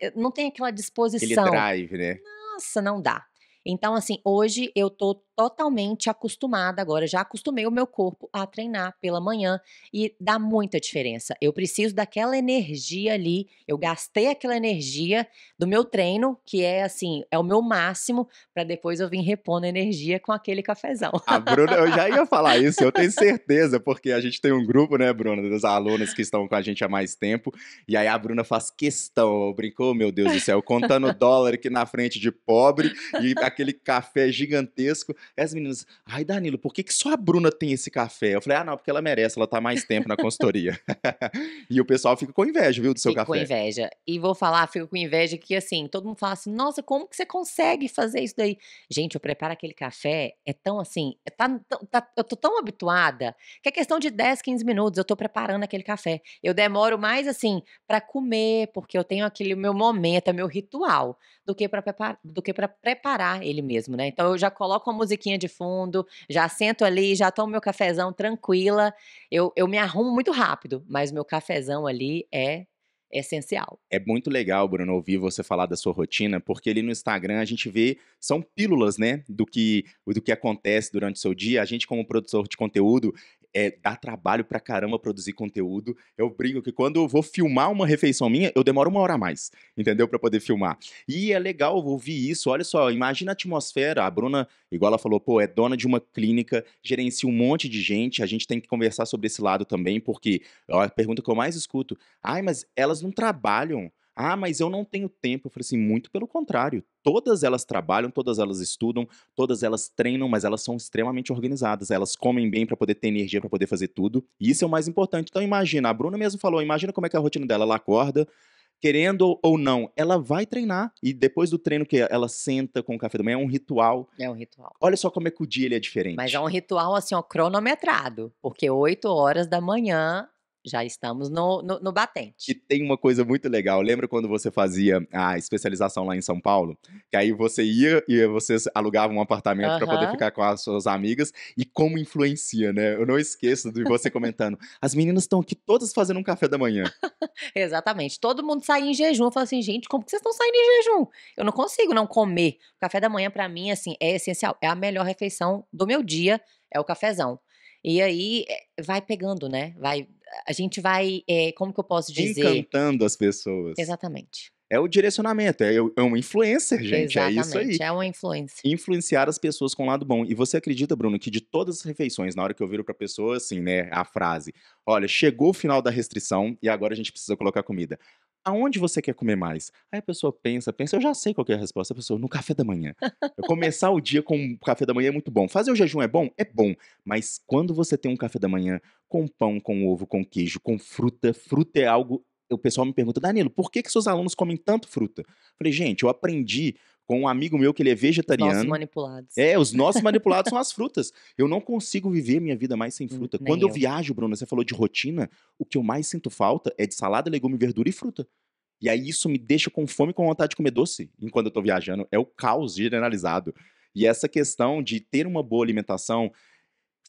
Speaker 2: aquela
Speaker 1: Aquele
Speaker 2: disposição.
Speaker 1: drive, né?
Speaker 2: Nossa, não dá. Então, assim, hoje eu tô totalmente acostumada agora, já acostumei o meu corpo a treinar pela manhã e dá muita diferença. Eu preciso daquela energia ali, eu gastei aquela energia do meu treino, que é assim, é o meu máximo, pra depois eu vir repondo energia com aquele cafezão.
Speaker 1: A Bruna, eu já ia falar isso, eu tenho certeza, porque a gente tem um grupo, né, Bruna, das alunas que estão com a gente há mais tempo, e aí a Bruna faz questão, brincou, meu Deus do céu, contando dólar aqui na frente de pobre e aquele café gigantesco. Aí as meninas: "Ai, Danilo, por que que só a Bruna tem esse café?" Eu falei: "Ah, não, porque ela merece, ela tá mais tempo na consultoria." E o pessoal fica com inveja, viu, do seu
Speaker 2: Fico com
Speaker 1: café.
Speaker 2: inveja. E vou falar, fico com inveja que, assim, todo mundo fala assim: "Nossa, como que você consegue fazer isso daí?". Gente, eu preparo aquele café, é tão assim, eu tô tão habituada, que é questão de 10, 15 minutos, eu tô preparando aquele café. Eu demoro mais, assim, pra comer, porque eu tenho aquele meu momento, é meu ritual, do que pra preparar ele mesmo, né. Então eu já coloco uma musiquinha de fundo, já sento ali, já tomo meu cafezão tranquila, eu me arrumo muito rápido, mas meu cafezão ali é essencial.
Speaker 1: É muito legal, Bruno, ouvir você falar da sua rotina, porque ali no Instagram a gente vê, são pílulas, né, do que acontece durante o seu dia. A gente, como produtor de conteúdo, dá trabalho pra caramba produzir conteúdo. Eu brinco que quando eu vou filmar uma refeição minha, eu demoro 1 hora a mais, entendeu? Pra poder filmar. E é legal ouvir isso. Olha só, imagina a atmosfera. A Bruna, igual ela falou, pô, é dona de uma clínica, gerencia um monte de gente. A gente tem que conversar sobre esse lado também, porque ó, a pergunta que eu mais escuto: "Ai, mas elas não trabalham. Ah, mas eu não tenho tempo." Eu falei assim: "Muito pelo contrário, todas elas trabalham, todas elas estudam, todas elas treinam, mas elas são extremamente organizadas, elas comem bem para poder ter energia para poder fazer tudo, e isso é o mais importante." Então imagina, a Bruna mesmo falou, imagina como é que é a rotina dela, ela acorda, querendo ou não, ela vai treinar, e depois do treino que ela senta com o café da manhã, é um ritual.
Speaker 2: É um ritual.
Speaker 1: Olha só como é que o dia ele é
Speaker 2: Mas é
Speaker 1: diferente.
Speaker 2: um ritual, assim, ó, cronometrado, porque 8 horas da manhã já estamos no
Speaker 1: E
Speaker 2: batente.
Speaker 1: tem uma coisa muito legal, lembra quando você fazia a especialização lá em São Paulo? Que aí você ia e vocês alugavam um apartamento para poder
Speaker 2: Aham,
Speaker 1: ficar com as suas amigas, e como influencia, né. Eu não esqueço de você comentando: "As meninas estão aqui todas fazendo um café da manhã."
Speaker 2: exatamente. Todo mundo saía em jejum, eu falo assim: "Gente, como que vocês estão saindo em jejum? Eu não consigo não comer". O café da manhã pra mim, assim, é essencial, é a melhor refeição do meu dia, é o cafezão. E aí, vai pegando, né, a gente vai, como que eu posso dizer?
Speaker 1: Encantando as pessoas.
Speaker 2: Exatamente,
Speaker 1: É o direcionamento, é um influencer, gente, é isso aí.
Speaker 2: exatamente, é uma influência.
Speaker 1: Influenciar as pessoas com o lado bom. E você acredita, Bruno, que de todas as refeições, na hora que eu viro pra pessoa, assim, né, a frase: "Olha, chegou o final da restrição e agora a gente precisa colocar comida. Aonde você quer comer mais?" Aí a pessoa pensa, pensa, eu já sei qual que é a resposta. A pessoa: "No café da manhã." Eu começar o dia com um café da manhã é muito bom. Fazer o jejum é bom? É bom. Mas quando você tem um café da manhã com pão, com ovo, com queijo, com fruta, fruta é algo. O pessoal me pergunta: "Danilo, por que que seus alunos comem tanto fruta?" Falei: "Gente, eu aprendi com um amigo meu que ele é
Speaker 2: Os nossos
Speaker 1: vegetariano."
Speaker 2: manipulados.
Speaker 1: É, os nossos manipulados são as frutas. Eu não consigo viver minha vida mais sem fruta. Quando
Speaker 2: Nem
Speaker 1: eu
Speaker 2: eu.
Speaker 1: viajo, Bruna, você falou de rotina, o que eu mais sinto falta é de salada, legume, verdura e fruta. E aí isso me deixa com fome e com vontade de comer doce enquanto eu tô viajando. É o caos generalizado. E essa questão de ter uma boa alimentação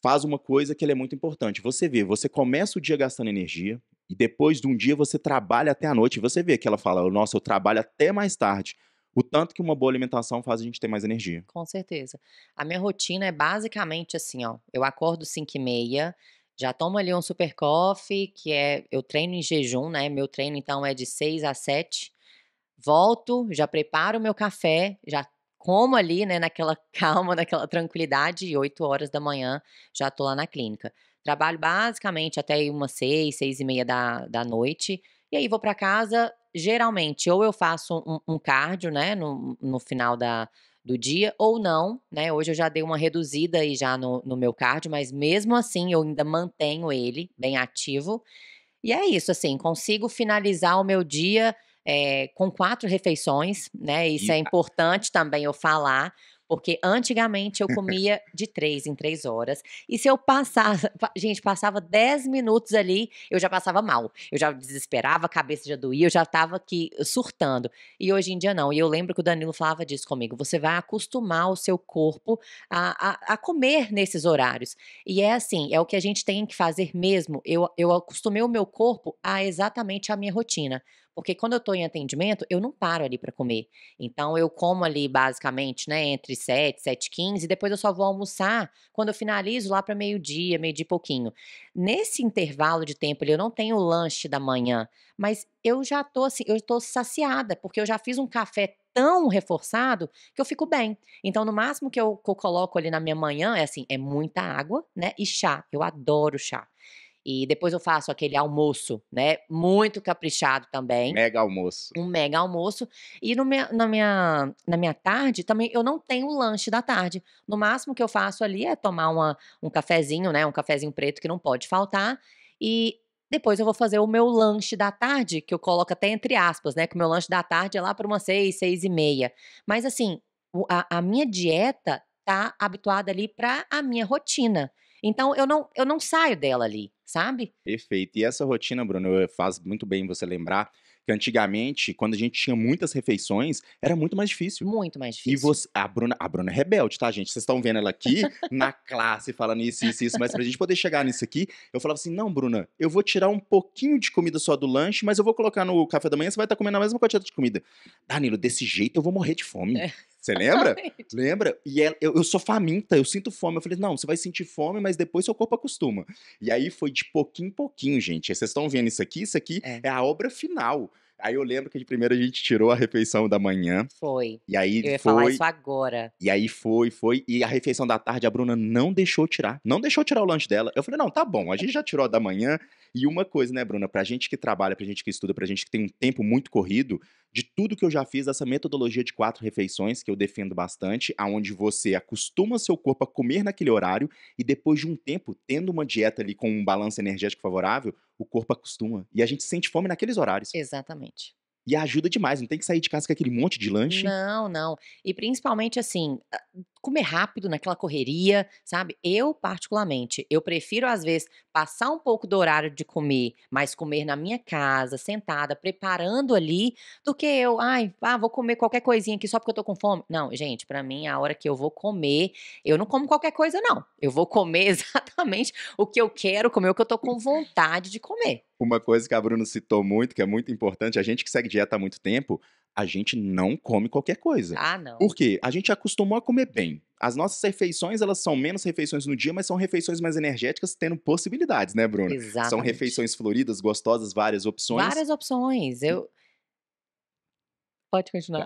Speaker 1: faz uma coisa que ela é muito importante. Você vê, você começa o dia gastando energia e depois de um dia você trabalha até a noite. E você vê que ela fala: "Nossa, eu trabalho até mais tarde." O tanto que uma boa alimentação faz a gente ter mais energia.
Speaker 2: Com certeza. A minha rotina é basicamente assim, ó, eu acordo 5h30, já tomo ali um super coffee, que é eu treino em jejum, né, meu treino então é de 6 às 7. Volto, já preparo o meu café, já como ali, né, naquela calma, naquela tranquilidade, e 8 horas da manhã já tô lá na clínica. Trabalho basicamente até aí umas 6, 6h30 da noite, e aí vou pra casa, geralmente ou eu faço um cardio, né, no final do dia, ou não, né, hoje eu já dei uma reduzida aí já no meu cardio, mas mesmo assim eu ainda mantenho ele bem ativo, e é isso, assim, consigo finalizar o meu dia, com 4 refeições, né, isso
Speaker 1: E
Speaker 2: é importante também eu falar, porque antigamente eu comia de 3 em 3 horas, e se eu passava gente, passava 10 minutos ali, eu já passava mal, eu já desesperava, a cabeça já doía, eu já estava aqui surtando. E hoje em dia não, e eu lembro que o Danilo falava disso comigo: "Você vai acostumar o seu corpo a comer nesses horários". E é assim, é o que a gente tem que fazer mesmo. Eu acostumei o meu corpo a exatamente a minha rotina, porque quando eu estou em atendimento, eu não paro ali para comer. Então eu como ali basicamente, né, entre 7, 7h15, e depois eu só vou almoçar quando eu finalizo lá para meio-dia, meio-dia e pouquinho. Nesse intervalo de tempo ali, eu não tenho o lanche da manhã, mas eu já tô assim, eu tô saciada, porque eu já fiz um café tão reforçado que eu fico bem. Então, no máximo que eu coloco ali na minha manhã é assim, é muita água, né, e chá, eu adoro chá. E depois eu faço aquele almoço, né, muito caprichado também,
Speaker 1: Mega almoço.
Speaker 2: um mega almoço. E no minha na minha tarde também eu não tenho lanche da tarde. No máximo que eu faço ali é tomar um cafezinho, né, um cafezinho preto que não pode faltar, e depois eu vou fazer o meu lanche da tarde, que eu coloco até entre aspas, né, que o meu lanche da tarde é lá para umas 6, 6:30. Mas assim, a minha dieta tá habituada ali para a minha rotina. Então eu não saio dela ali, sabe?
Speaker 1: Perfeito. E essa rotina, Bruno, faz muito bem você lembrar que antigamente, quando a gente tinha muitas refeições, era muito mais difícil.
Speaker 2: Muito mais
Speaker 1: E
Speaker 2: difícil.
Speaker 1: você a Bruna é rebelde, tá, gente? Vocês estão vendo ela aqui na classe falando isso, isso, isso, mas pra gente poder chegar nisso aqui, eu falava assim: "Não, Bruna, eu vou tirar um pouquinho de comida só do lanche, mas eu vou colocar no café da manhã, você vai estar comendo a mesma quantidade de comida". "Danilo, desse jeito eu vou morrer de fome".
Speaker 2: É.
Speaker 1: Você lembra? Lembra? E eu sou faminta, eu sinto fome. Eu falei: "Não, você vai sentir fome, mas depois seu corpo acostuma". E aí foi de pouquinho em pouquinho, gente. Vocês estão vendo isso aqui
Speaker 2: É,
Speaker 1: é a obra final. Aí eu lembro que de primeiro a gente tirou a refeição da manhã,
Speaker 2: foi.
Speaker 1: e aí
Speaker 2: Eu ia falar
Speaker 1: foi
Speaker 2: isso agora.
Speaker 1: e aí foi, e a refeição da tarde a Bruna não deixou tirar, não deixou tirar o lanche dela. Eu falei: "Não, tá bom, a gente já tirou a da manhã". E uma coisa, né, Bruna, pra gente que trabalha, pra gente que estuda, pra gente que tem um tempo muito corrido, de tudo que eu já fiz, essa metodologia de 4 refeições, que eu defendo bastante, aonde você acostuma seu corpo a comer naquele horário e depois de um tempo, tendo uma dieta ali com um balanço energético favorável, o corpo acostuma. E a gente sente fome naqueles horários.
Speaker 2: Exatamente.
Speaker 1: E ajuda demais, não tem que sair de casa com aquele monte de lanche.
Speaker 2: Não, não. E principalmente, assim, comer rápido naquela correria, sabe. Eu particularmente, eu prefiro às vezes passar um pouco do horário de comer, mas comer na minha casa, sentada, preparando ali, do que eu: "Ai, vou comer qualquer coisinha aqui só porque eu tô com fome". Não, gente, pra mim a hora que eu vou comer, eu não como qualquer coisa não. Eu vou comer exatamente o que eu quero comer, o que eu tô com vontade de comer.
Speaker 1: Uma coisa que a Bruna citou muito, que é muito importante, a gente que segue dieta há muito tempo, a gente não come qualquer coisa.
Speaker 2: Ah, não.
Speaker 1: Por quê? A gente acostumou a comer bem. As nossas refeições, elas são menos refeições no dia, mas são refeições mais energéticas, tendo possibilidades, né, Bruna? São
Speaker 2: Exatamente.
Speaker 1: refeições floridas, gostosas, várias opções.
Speaker 2: Várias opções. Pode continuar.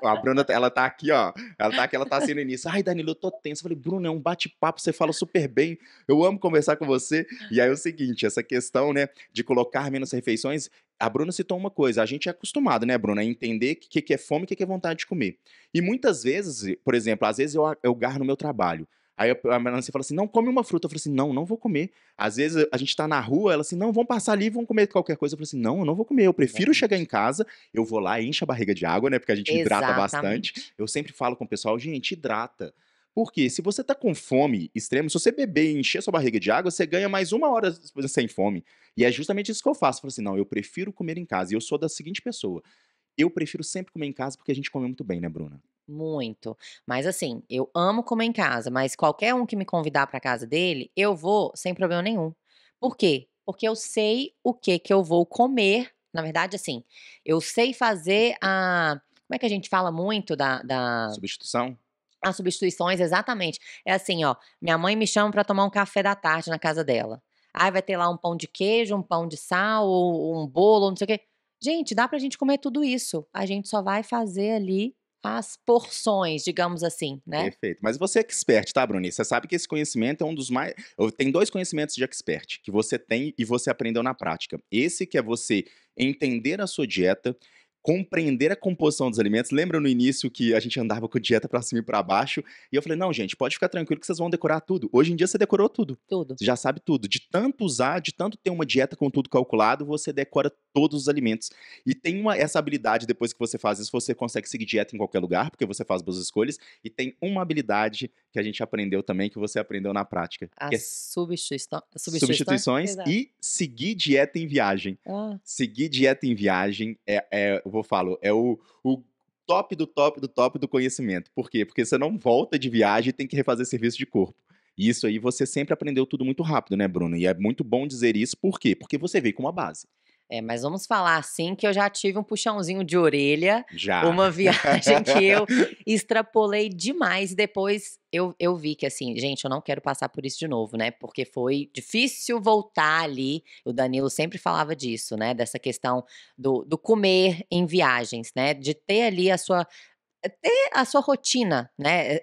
Speaker 1: A Bruna, ela tá aqui, ó. Ela tá aqui, ela tá assim no início. Ai, Danilo, eu tô tenso. Eu falei, Bruno, é um bate-papo, você fala super bem. Eu amo conversar com você. E aí é o seguinte, essa questão, né, de colocar menos refeições, a Bruna citou uma coisa. A gente é acostumado, né, Bruna, a entender o que é fome e o que é vontade de comer. E muitas vezes, por exemplo, às vezes eu garro no meu trabalho. Aí a Melancia fala assim: não, come uma fruta. Eu falei assim: não, não vou comer. Às vezes a gente tá na rua, ela assim: não, vamos passar ali, vamos comer qualquer coisa. Eu falei assim: não, eu não vou comer. Eu prefiro chegar em
Speaker 2: Exatamente.
Speaker 1: casa, eu vou lá, encho a barriga de água, né? Porque a gente hidrata bastante.
Speaker 2: Exatamente.
Speaker 1: Eu sempre falo com o pessoal, gente, hidrata. Porque se você tá com fome extrema, se você beber e encher sua barriga de água, você ganha mais 1 hora sem fome. E é justamente isso que eu faço. Eu falo assim: não, eu prefiro comer em casa. E eu sou da seguinte pessoa: eu prefiro sempre comer em casa porque a gente come muito bem, né, Bruna?
Speaker 2: Muito. Mas assim, eu amo comer em casa, mas qualquer um que me convidar pra casa dele, eu vou sem problema nenhum. Por quê? Porque eu sei o que que eu vou comer. Na verdade, assim, eu sei fazer como é que a gente fala muito da
Speaker 1: Substituição?
Speaker 2: as substituições, exatamente. É assim, ó, minha mãe me chama pra tomar um café da tarde na casa dela. Aí vai ter lá um pão de queijo, um pão de sal, ou um bolo, não sei o quê. Gente, dá pra gente comer tudo isso. A gente só vai fazer ali as porções, digamos assim, né.
Speaker 1: Perfeito. Mas você é expert, tá, Bruni? Você sabe que esse conhecimento é um dos mais. Tem dois conhecimentos de expert que você tem e você aprendeu na prática. Esse que é você entender a sua dieta, compreender a composição dos alimentos. Lembra no início que a gente andava com dieta pra cima e pra baixo? E eu falei, não, gente, pode ficar tranquilo que vocês vão decorar tudo. Hoje em dia você decorou tudo.
Speaker 2: Tudo.
Speaker 1: Você já sabe tudo. De tanto usar, de tanto ter uma dieta com tudo calculado, você decora todos os alimentos. E tem essa habilidade, depois que você faz isso, você consegue seguir dieta em qualquer lugar, porque você faz boas escolhas. E tem uma habilidade que a gente aprendeu também, que você aprendeu na prática, que
Speaker 2: As
Speaker 1: é
Speaker 2: substituições?
Speaker 1: substituições
Speaker 2: Exato.
Speaker 1: e seguir dieta em viagem.
Speaker 2: Ah.
Speaker 1: Seguir dieta em viagem eu vou falo, é o top do top do top do conhecimento. Por quê? Porque você não volta de viagem e tem que refazer serviço de corpo. E isso aí você sempre aprendeu tudo muito rápido, né, Bruno? E é muito bom dizer isso, por quê? Porque você veio com uma base.
Speaker 2: É, mas vamos falar assim que eu já tive um puxãozinho de orelha,
Speaker 1: Já.
Speaker 2: uma viagem que eu extrapolei demais e depois eu vi que assim, gente, eu não quero passar por isso de novo, né, porque foi difícil voltar ali, o Danilo sempre falava disso, né, dessa questão do comer em viagens, né, de ter ali a sua rotina, né,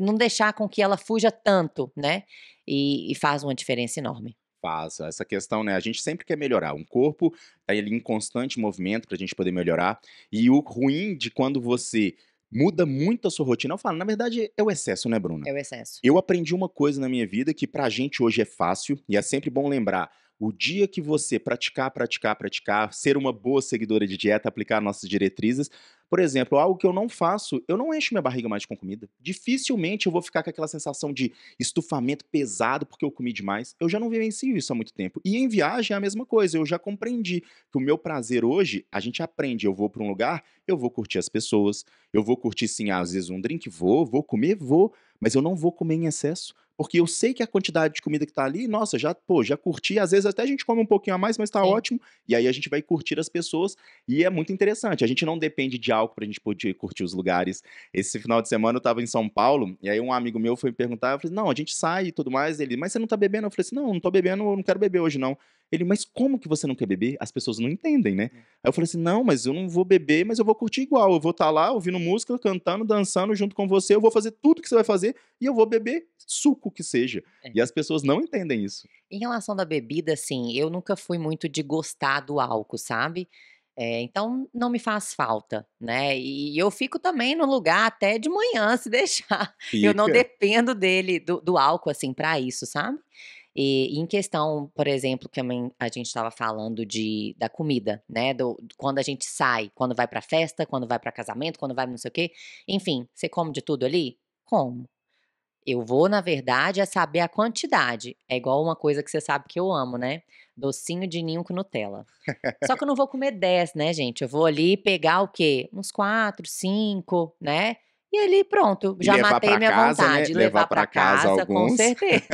Speaker 2: não deixar com que ela fuja tanto, né, e faz uma diferença enorme.
Speaker 1: Faz. Essa questão, né, a gente sempre quer melhorar. Um corpo tá ali em constante movimento pra gente poder melhorar. E o ruim de quando você muda muito a sua rotina, eu falo, na verdade é o excesso, né, Bruna?
Speaker 2: É o excesso.
Speaker 1: Eu aprendi uma coisa na minha vida que pra gente hoje é fácil, e é sempre bom lembrar, o dia que você praticar, praticar, praticar, ser uma boa seguidora de dieta, aplicar nossas diretrizes, por exemplo, algo que eu não faço, eu não encho minha barriga mais com comida. Dificilmente eu vou ficar com aquela sensação de estufamento pesado porque eu comi demais. Eu já não vivencio isso há muito tempo. E em viagem é a mesma coisa, eu já compreendi que o meu prazer hoje, a gente aprende, eu vou para um lugar, eu vou curtir as pessoas, eu vou curtir sim, às vezes um drink, vou comer, vou, mas eu não vou comer em excesso, porque eu sei que a quantidade de comida que tá ali, nossa, já, pô, já curti, às vezes até a gente come um pouquinho a mais, mas tá
Speaker 2: Sim.
Speaker 1: ótimo, e aí a gente vai curtir as pessoas, e é muito interessante, a gente não depende de álcool pra gente poder curtir os lugares. Esse final de semana eu tava em São Paulo, e aí um amigo meu foi me perguntar, eu falei, não, a gente sai e tudo mais, ele, mas você não tá bebendo? Eu falei assim, não, não tô bebendo, eu não quero beber hoje não. Ele, mas como que você não quer beber? As pessoas não entendem, né? Aí eu falei assim: não, mas eu não vou beber, mas eu vou curtir igual. Eu vou estar lá ouvindo música, cantando, dançando junto com você. Eu vou fazer tudo que você vai fazer e eu vou beber suco que seja.
Speaker 2: É.
Speaker 1: E as pessoas não entendem isso.
Speaker 2: Em relação da bebida, assim, eu nunca fui muito de gostar do álcool, sabe. Então não me faz falta, né. E eu fico também no lugar até de manhã, se deixar. Eu não
Speaker 1: Fica.
Speaker 2: dependo dele do álcool, assim, pra isso, sabe. E em questão, por exemplo, que também a gente estava falando da comida, né, quando a gente sai, quando vai pra festa, quando vai pra casamento, quando vai não sei o quê, enfim, você come de tudo ali? Como. Eu vou, na verdade, é saber a quantidade. É igual uma coisa que você sabe que eu amo, né, docinho de ninho com Nutella. Só que eu não vou comer 10, né, gente, eu vou ali pegar o quê? Uns 4, 5, né, e ali pronto,
Speaker 1: E
Speaker 2: já
Speaker 1: levar
Speaker 2: matei
Speaker 1: pra
Speaker 2: minha
Speaker 1: casa, né?
Speaker 2: vontade.
Speaker 1: Levar
Speaker 2: Levar pra
Speaker 1: pra casa
Speaker 2: casa, com
Speaker 1: alguns
Speaker 2: certeza.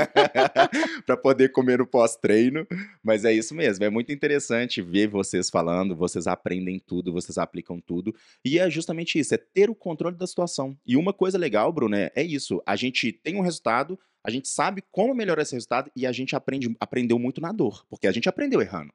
Speaker 1: pra poder comer no pós-treino. Mas é isso mesmo, é muito interessante ver vocês falando, vocês aprendem tudo, vocês aplicam tudo. E é justamente isso, é ter o controle da situação. E uma coisa legal, Bruno, é isso, a gente tem um resultado, a gente sabe como melhorar esse resultado e a gente aprendeu muito na dor, porque a gente aprendeu errando.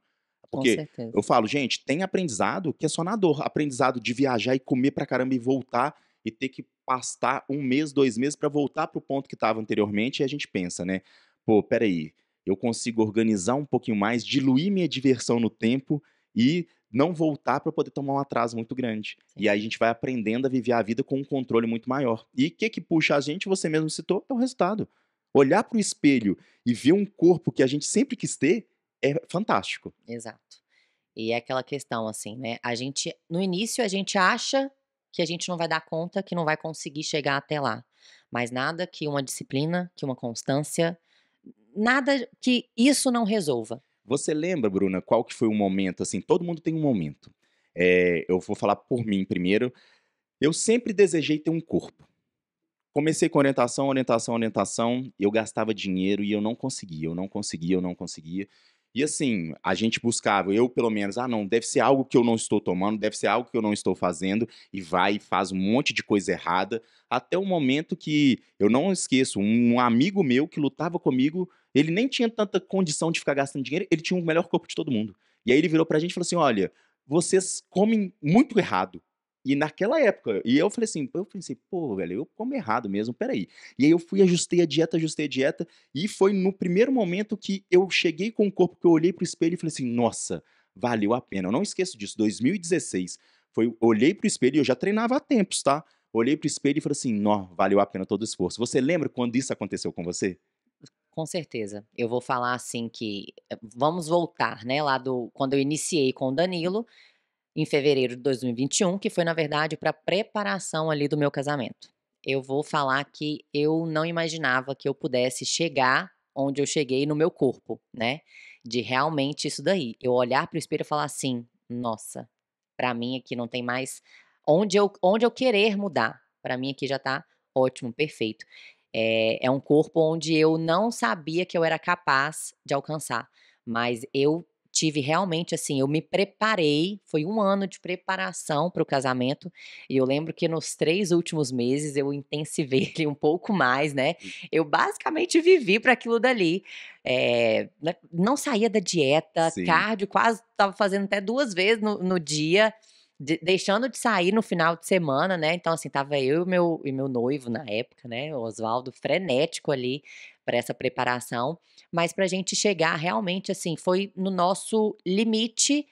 Speaker 2: Com
Speaker 1: Porque
Speaker 2: certeza.
Speaker 1: eu falo, gente, tem aprendizado que é só na dor. Aprendizado de viajar e comer pra caramba e voltar e ter que pastar 1 mês, 2 meses pra voltar pro ponto que estava anteriormente. E a gente pensa, né? Pô, peraí, eu consigo organizar um pouquinho mais, diluir minha diversão no tempo e não voltar pra poder tomar um atraso muito grande. E
Speaker 2: Sim.
Speaker 1: aí a gente vai aprendendo a viver a vida com um controle muito maior. E o que puxa a gente, você mesmo citou, é o resultado. Olhar pro espelho e ver um corpo que a gente sempre quis ter é fantástico.
Speaker 2: Exato. E é aquela questão, assim, né, no início a gente acha que a gente não vai dar conta, que não vai conseguir chegar até lá, mas nada que uma disciplina, que uma constância, nada que isso não resolva.
Speaker 1: Você lembra, Bruna, qual que foi o momento, assim, todo mundo tem um momento. Eu vou falar por mim primeiro. Eu sempre desejei ter um corpo. Comecei com orientação, orientação, orientação, eu gastava dinheiro e eu não conseguia, eu não conseguia, eu não conseguia. E assim, a gente buscava, eu pelo menos, ah não, deve ser algo que eu não estou tomando, deve ser algo que eu não estou fazendo, e vai e faz um monte de coisa errada, até o momento que, eu não esqueço, um amigo meu que lutava comigo, ele nem tinha tanta condição de ficar gastando dinheiro, ele tinha o melhor corpo de todo mundo. E aí ele virou pra gente e falou assim: olha, vocês comem muito errado. E naquela época, e eu pensei: "Pô, velho, eu como errado mesmo, espera aí". E aí eu fui, ajustei a dieta, e foi no primeiro momento que eu cheguei com o corpo que eu olhei pro espelho e falei assim: "Nossa, valeu a pena". Eu não esqueço disso, 2016, foi olhei pro espelho e eu já treinava há tempos, tá. Olhei pro espelho e falei assim: "Nó, valeu a pena todo o esforço". Você lembra quando isso aconteceu com você?
Speaker 2: Com certeza. Eu vou falar assim que, vamos voltar, né, lá do quando eu iniciei com o Danilo, em fevereiro de 2021, que foi na verdade pra preparação ali do meu casamento. Eu vou falar que eu não imaginava que eu pudesse chegar onde eu cheguei no meu corpo, né, de realmente isso daí, eu olhar para o espelho e falar assim: "Nossa, pra mim aqui não tem mais onde eu querer mudar, pra mim aqui já tá ótimo, perfeito". É um corpo onde eu não sabia que eu era capaz de alcançar, mas eu tive realmente, assim, eu me preparei, foi 1 ano de preparação para o casamento, e eu lembro que nos 3 últimos meses eu intensivei ele um pouco mais, né, eu basicamente vivi para aquilo dali, né, não saía da dieta,
Speaker 1: Sim.
Speaker 2: cardio quase estava fazendo até 2 vezes no dia, deixando de sair no final de semana, né, então assim, estava eu e meu noivo na época, né, o Osvaldo, frenético ali, para essa preparação, mas para a gente chegar realmente, assim, foi no nosso limite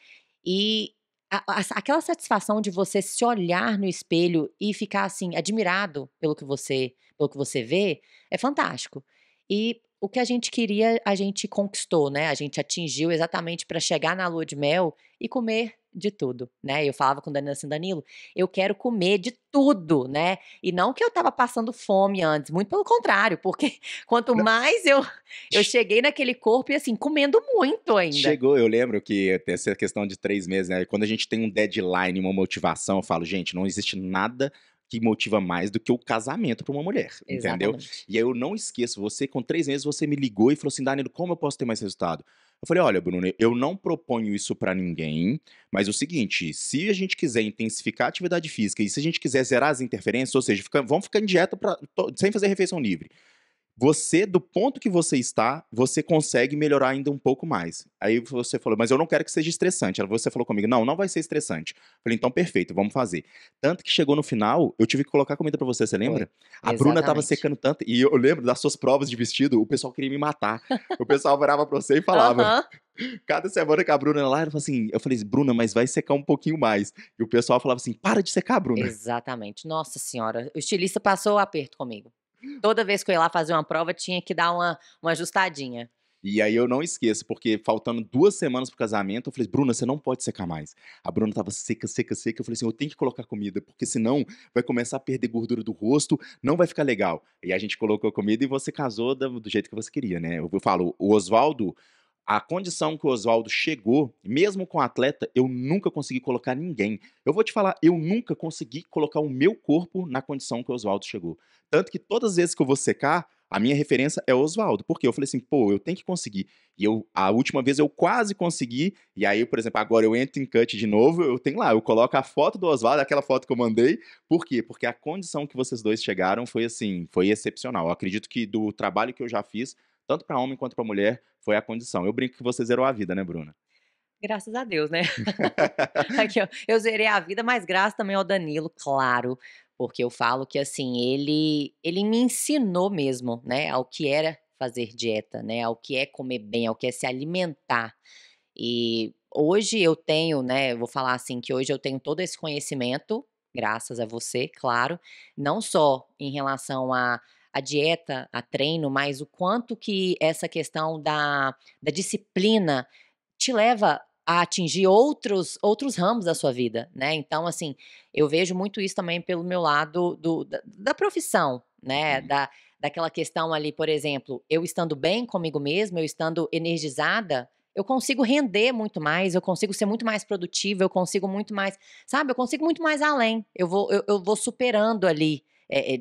Speaker 2: e aquela satisfação de você se olhar no espelho e ficar, assim, admirado pelo que você vê, é fantástico. E o que a gente queria, a gente conquistou, né, a gente atingiu exatamente para chegar na lua de mel e comer de tudo, né. Eu falava com o Danilo assim: "Danilo, eu quero comer de tudo", né. E não que eu estava passando fome antes, muito pelo contrário, porque quanto
Speaker 1: Não,
Speaker 2: mais eu cheguei naquele corpo e, assim, comendo muito ainda.
Speaker 1: chegou, eu lembro que tem essa questão de 3 meses, né, quando a gente tem um deadline, uma motivação, eu falo: "Gente, não existe nada que motiva mais do que o casamento para uma mulher", entendeu.
Speaker 2: Exatamente.
Speaker 1: E aí eu não esqueço, você com 3 meses você me ligou e falou assim: "Danilo, como eu posso ter mais resultado?" Eu falei: "Olha, Bruno, eu não proponho isso para ninguém, mas o seguinte, se a gente quiser intensificar a atividade física e se a gente quiser zerar as interferências, ou seja, vamos ficar em dieta sem fazer refeição livre. Você, do ponto que você está, você consegue melhorar ainda um pouco mais." Aí você falou: "Mas eu não quero que seja estressante." Você falou comigo: "Não, não vai ser estressante." Falei: "Então perfeito, vamos fazer." Tanto que chegou no final, eu tive que colocar comida pra você
Speaker 2: Foi.
Speaker 1: lembra? A Bruna estava
Speaker 2: Exatamente.
Speaker 1: secando tanto e eu lembro das suas provas de vestido, o pessoal queria me matar. O pessoal virava pra você e falava,
Speaker 2: Aham.
Speaker 1: cada semana que a Bruna ia lá, ela falou assim, eu falei: "Bruna, mas vai secar um pouquinho mais." E o pessoal falava assim: "Para de secar, Bruna."
Speaker 2: Exatamente. Nossa senhora, o estilista passou o aperto comigo. Toda vez que eu ia lá fazer uma prova, tinha que dar uma ajustadinha.
Speaker 1: E aí eu não esqueço, porque faltando 2 semanas pro casamento, eu falei: "Bruna, você não pode secar mais." A Bruna estava seca, seca, seca, eu falei assim: "Eu tenho que colocar comida, porque senão vai começar a perder gordura do rosto, não vai ficar legal." E a gente colocou comida e você casou do jeito que você queria, né. Eu falo, o Oswaldo, a condição que o Oswaldo chegou, mesmo com atleta, eu nunca consegui colocar ninguém. Eu vou te falar, eu nunca consegui colocar o meu corpo na condição que o Oswaldo chegou. Tanto que todas as vezes que eu vou secar, a minha referência é o Oswaldo, porque eu falei assim: "Pô, eu tenho que conseguir." E a última vez eu quase consegui, e aí, por exemplo, agora eu entro em cut de novo, eu tenho lá, eu coloco a foto do Oswaldo, aquela foto que eu mandei. Por quê? Porque a condição que vocês 2 chegaram foi assim, foi excepcional. Eu acredito que do trabalho que eu já fiz, tanto para homem quanto para mulher, foi a condição. Eu brinco que você zerou a vida, né, Bruna?
Speaker 2: Graças a Deus, né. Aqui, ó, eu zerei a vida, mas graças também ao Danilo, claro, porque eu falo que, assim, ele me ensinou mesmo, né, ao que era fazer dieta, né, ao que é comer bem, ao que é se alimentar. E hoje eu tenho, né, eu vou falar assim, que hoje eu tenho todo esse conhecimento, graças a você, claro, não só em relação à dieta, a treino, mas o quanto que essa questão da disciplina te leva a atingir outros ramos da sua vida, né. Então, assim, eu vejo muito isso também pelo meu lado da profissão, né,
Speaker 1: Uhum.
Speaker 2: daquela questão ali, por exemplo, eu estando bem comigo mesma, eu estando energizada, eu consigo render muito mais, eu consigo ser muito mais produtiva, eu consigo muito mais, sabe, eu consigo muito mais além. Eu vou superando ali,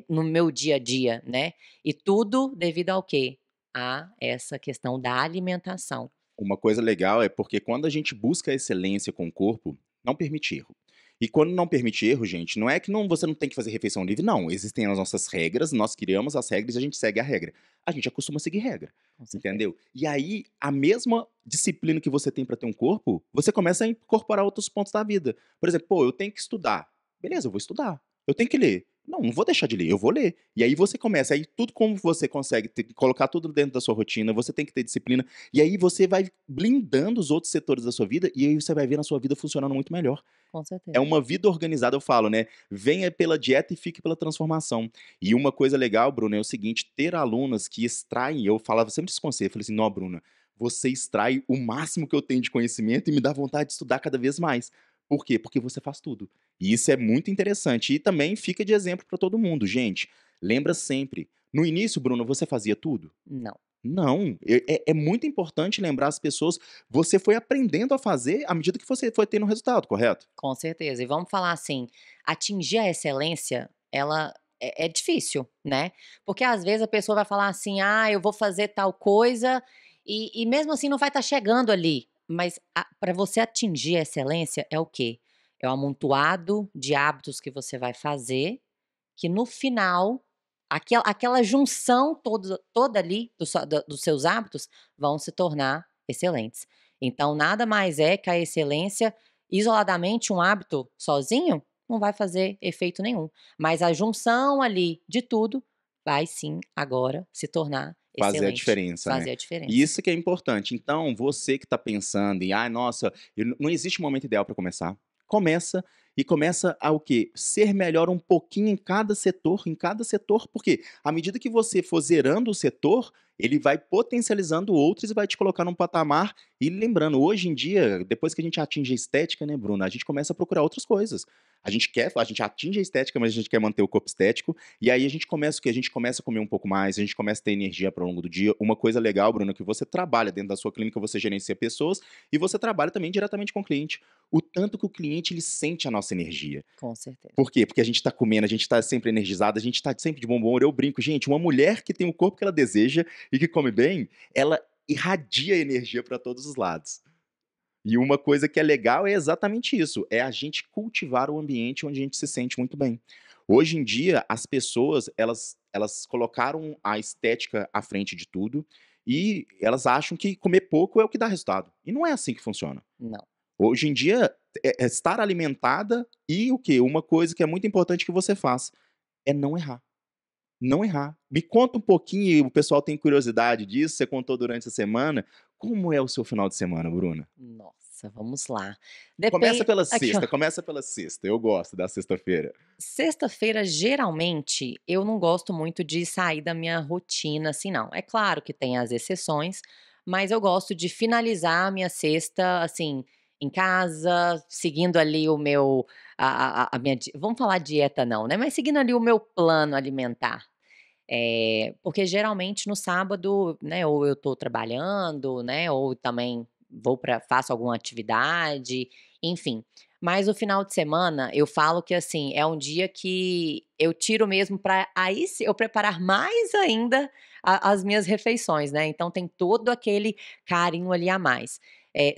Speaker 2: no meu dia a dia, né. E tudo devido ao quê? A essa questão da alimentação.
Speaker 1: Uma coisa legal é porque quando a gente busca a excelência com o corpo, não permite erro. E quando não permite erro, gente, não é que você não tem que fazer refeição livre, não. Existem as nossas regras, nós criamos as regras e a gente segue a regra. A gente acostuma seguir regra,
Speaker 2: Com certeza.
Speaker 1: entendeu? E aí, a mesma disciplina que você tem para ter um corpo, você começa a incorporar outros pontos da vida. Por exemplo, pô, eu tenho que estudar. Beleza, eu vou estudar. Eu tenho que ler. Não, não vou deixar de ler, eu vou ler. E aí você começa, aí tudo como você consegue colocar tudo dentro da sua rotina, você tem que ter disciplina, e aí você vai blindando os outros setores da sua vida, e aí você vai ver a sua vida funcionando muito melhor.
Speaker 2: Com
Speaker 1: É
Speaker 2: certeza.
Speaker 1: uma vida organizada, eu falo, né, venha pela dieta e fique pela transformação. E uma coisa legal, Bruna, é o seguinte, ter alunas que extraem, eu falava sempre esse conselho, eu falei assim: "Não, Bruna, você extrai o máximo que eu tenho de conhecimento e me dá vontade de estudar cada vez mais." Por quê? Porque você faz tudo. E isso é muito interessante e também fica de exemplo para todo mundo. Gente, lembra sempre, no início, Bruna, você fazia tudo?
Speaker 2: Não,
Speaker 1: Não, é muito importante lembrar as pessoas, você foi aprendendo a fazer à medida que você foi tendo resultado, correto?
Speaker 2: com certeza. E vamos falar assim, atingir a excelência, ela é difícil, né. Porque às vezes a pessoa vai falar assim: "Ah, eu vou fazer tal coisa", e mesmo assim não vai estar chegando ali. Mas para você atingir a excelência é o quê? É o amontoado de hábitos que você vai fazer, que no final, aquela junção toda ali dos seus hábitos vão se tornar excelentes. Então nada mais é que a excelência isoladamente, um hábito sozinho não vai fazer efeito nenhum, mas a junção ali de tudo vai sim agora se tornar
Speaker 1: fazer a
Speaker 2: Excelente.
Speaker 1: diferença, né.
Speaker 2: Fazer a
Speaker 1: E
Speaker 2: diferença.
Speaker 1: isso que é importante. Então, você que tá pensando em: "Ai, nossa, não existe momento ideal para começar". Começa, e começa a o quê? Ser melhor um pouquinho em cada setor, porque à medida que você for zerando o setor, ele vai potencializando outros e vai te colocar num patamar. E lembrando, hoje em dia, depois que a gente atinge a estética, né, Bruna, a gente começa a procurar outras coisas. A gente atinge a estética, mas a gente quer manter o corpo estético, e aí a gente começa o quê? A gente começa a comer um pouco mais, a gente começa a ter energia para o longo do dia. Uma coisa legal, Bruno, é que você trabalha dentro da sua clínica, você gerencia pessoas e você trabalha também diretamente com o cliente. O tanto que o cliente ele sente a nossa energia.
Speaker 2: Com certeza.
Speaker 1: Por quê? Porque a gente tá comendo, a gente tá sempre energizado, a gente tá sempre de bom humor. Eu brinco, gente, uma mulher que tem o corpo que ela deseja e que come bem, ela irradia energia para todos os lados. E uma coisa que é legal é exatamente isso, é a gente cultivar o ambiente onde a gente se sente muito bem. Hoje em dia, as pessoas, elas colocaram a estética à frente de tudo, e elas acham que comer pouco é o que dá resultado. E não é assim que funciona.
Speaker 2: Não.
Speaker 1: Hoje em dia, é estar alimentada e o quê? Uma coisa que é muito importante que você faz, é não errar. Não errar. Me conta um pouquinho, e o pessoal tem curiosidade disso, você contou durante a semana, como é o seu final de semana, Bruna?
Speaker 2: Nossa, vamos lá. Aqui, ó.
Speaker 1: Começa pela sexta, eu gosto da sexta-feira.
Speaker 2: Sexta-feira, geralmente, eu não gosto muito de sair da minha rotina, assim, não. É claro que tem as exceções, mas eu gosto de finalizar a minha sexta, assim, em casa, seguindo ali o meu a minha di vamos falar dieta não, né, mas seguindo ali o meu plano alimentar. Porque geralmente no sábado, né, ou eu tô trabalhando, né, ou também vou para faço alguma atividade, enfim. Mas o final de semana, eu falo que, assim, é um dia que eu tiro mesmo para aí sim eu preparar mais ainda as minhas refeições, né, então tem todo aquele carinho ali a mais.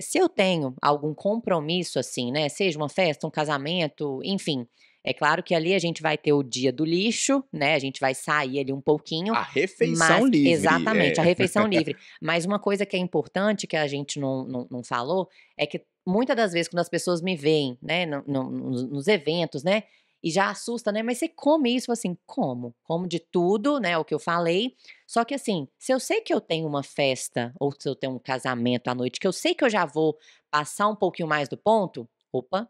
Speaker 2: Se eu tenho algum compromisso, assim, né, seja uma festa, um casamento, enfim, é claro que ali a gente vai ter o dia do lixo, né, a gente vai sair ali um pouquinho,
Speaker 1: A refeição
Speaker 2: mas
Speaker 1: livre,
Speaker 2: exatamente, a
Speaker 1: é.
Speaker 2: refeição livre. Mas uma coisa que é importante, que a gente não falou, é que muitas das vezes quando as pessoas me veem, né, nos eventos, né, e já assusta, né: "Mas você come isso?" Assim, como, como de tudo, né, o que eu falei, só que assim, se eu sei que eu tenho uma festa, ou se eu tenho um casamento à noite, que eu sei que eu já vou passar um pouquinho mais do ponto, opa,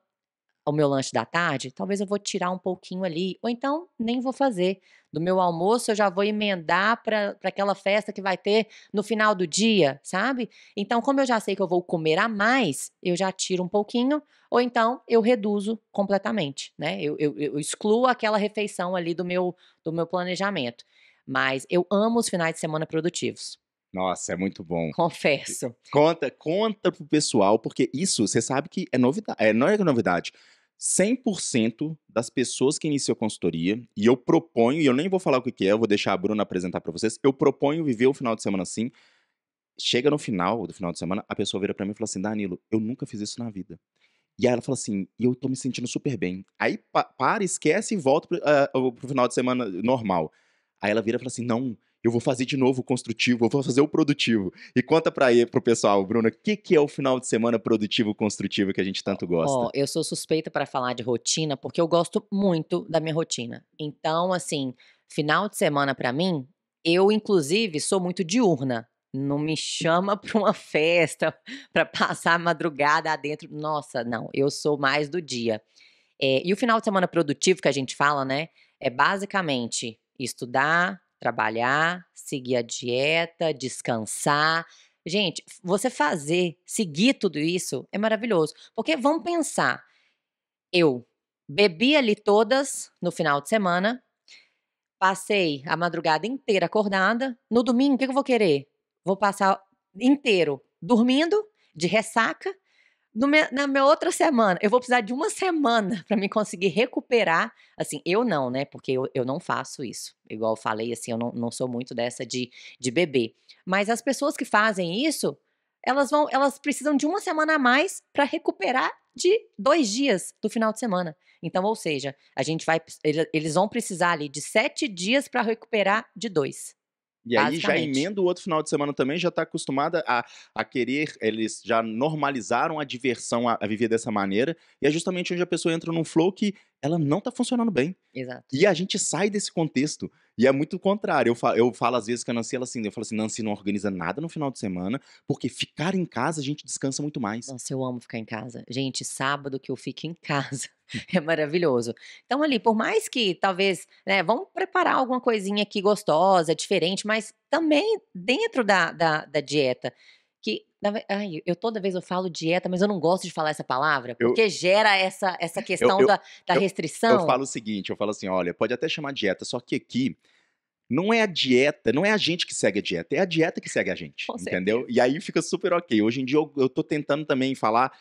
Speaker 2: o meu lanche da tarde, talvez eu vou tirar um pouquinho ali, ou então nem vou fazer. Do meu almoço eu já vou emendar para aquela festa que vai ter no final do dia, sabe. Então como eu já sei que eu vou comer a mais, eu já tiro um pouquinho, ou então eu reduzo completamente, né, eu excluo aquela refeição ali do meu planejamento. Mas eu amo os finais de semana produtivos,
Speaker 1: Nossa, é muito bom.
Speaker 2: confesso.
Speaker 1: Conta pro pessoal, porque isso você sabe que é novidade, não é novidade, 100% das pessoas que iniciam consultoria, e eu proponho, e eu nem vou falar o que que é, eu vou deixar a Bruna apresentar pra vocês, eu proponho viver o final de semana assim, chega no final do final de semana, a pessoa vira pra mim e fala assim: "Danilo, eu nunca fiz isso na vida". E aí ela fala assim: "E eu tô me sentindo super bem". Aí para, esquece e volta para o final de semana normal. Aí ela vira e fala assim: "Não, eu vou fazer de novo o construtivo, eu vou fazer o produtivo". E conta para o pessoal, Bruna, o que que é o final de semana produtivo, construtivo que a gente tanto
Speaker 2: Ó,
Speaker 1: gosta?
Speaker 2: eu sou suspeita para falar de rotina, porque eu gosto muito da minha rotina. Então, assim, final de semana para mim, eu inclusive sou muito diurna. Não me chama para uma festa, para passar a madrugada adentro. Nossa, não, eu sou mais do dia. E o final de semana produtivo que a gente fala, né, é basicamente estudar, trabalhar, seguir a dieta, descansar. Gente, seguir tudo isso é maravilhoso, porque vamos pensar, eu bebi ali todas no final de semana, passei a madrugada inteira acordada, no domingo o que que eu vou querer? Vou passar inteiro dormindo, de ressaca, na minha outra semana, eu vou precisar de uma semana para me conseguir recuperar, assim, eu não, né, porque eu não faço isso, igual eu falei, assim, eu não sou muito dessa de beber. Mas as pessoas que fazem isso, elas precisam de uma semana a mais para recuperar de 2 dias do final de semana. Então, ou seja, a gente vai eles vão precisar ali de 7 dias para recuperar de 2,
Speaker 1: E aí já
Speaker 2: basicamente.
Speaker 1: emenda o outro final de semana também, já tá acostumada a querer, eles já normalizaram a diversão, a viver dessa maneira, e é justamente onde a pessoa entra num flow que ela não tá funcionando bem.
Speaker 2: Exato.
Speaker 1: E a gente sai desse contexto. E é muito o contrário. Eu falo às vezes com a Nancy, ela assim, eu falo assim: "Nancy, não organiza nada no final de semana, porque ficar em casa a gente descansa muito mais".
Speaker 2: Nossa, eu amo ficar em casa. Gente, sábado que eu fico em casa é maravilhoso. Então ali, por mais que talvez, né, vamos preparar alguma coisinha aqui gostosa, diferente, mas também dentro da dieta, que ai, eu toda vez eu falo dieta, mas eu não gosto de falar essa palavra,
Speaker 1: Eu
Speaker 2: porque gera essa
Speaker 1: eu
Speaker 2: questão
Speaker 1: eu
Speaker 2: da
Speaker 1: eu eu
Speaker 2: restrição.
Speaker 1: falo o seguinte, eu falo assim: "Olha, pode até chamar dieta, só que aqui não é a dieta, não é a gente que segue a dieta, é a dieta que segue a gente",
Speaker 2: Com
Speaker 1: entendeu?
Speaker 2: certeza.
Speaker 1: E aí fica super ok. Hoje em dia eu tô tentando também falar,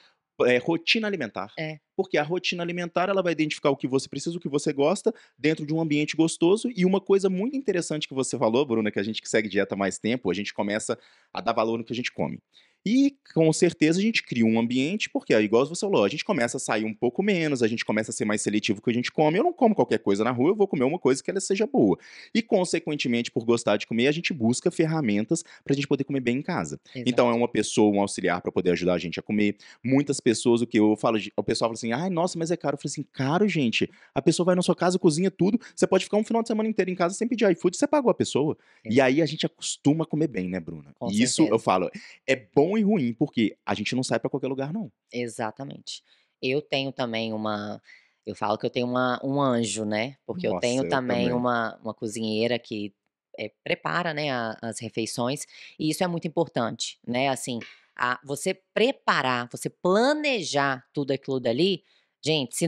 Speaker 1: rotina alimentar.
Speaker 2: É,
Speaker 1: Porque a rotina alimentar, ela vai identificar o que você precisa, o que você gosta, dentro de um ambiente gostoso. E uma coisa muito interessante que você falou, Bruna, que a gente que segue dieta há mais tempo, a gente começa a dar valor no que a gente come. E com certeza a gente cria um ambiente, porque é igual você falou, a gente começa a sair um pouco menos, a gente começa a ser mais seletivo com o que a gente come. Eu não como qualquer coisa na rua, eu vou comer uma coisa que ela seja boa. E, consequentemente, por gostar de comer, a gente busca ferramentas para a gente poder comer bem em casa. Então, é
Speaker 2: exato.
Speaker 1: uma pessoa, um auxiliar para poder ajudar a gente a comer. Muitas pessoas, o que eu falo, o pessoal fala assim: ai, nossa, mas é caro. Eu falei assim: caro, gente. A pessoa vai na sua casa, cozinha tudo. Você pode ficar um final de semana inteiro em casa sem pedir iFood, você pagou a pessoa. E
Speaker 2: Exato,
Speaker 1: aí a gente acostuma a comer bem, né, Bruna?
Speaker 2: com
Speaker 1: E isso eu
Speaker 2: certeza.
Speaker 1: falo, é bom e ruim, porque a gente não sai para qualquer lugar, não.
Speaker 2: Exatamente. Eu tenho também eu falo que eu tenho um anjo, né, porque eu tenho
Speaker 1: Nossa, eu
Speaker 2: também
Speaker 1: também.
Speaker 2: uma cozinheira que, prepara, né, as refeições, e isso é muito importante, né, assim, você preparar, você planejar tudo aquilo dali, gente, se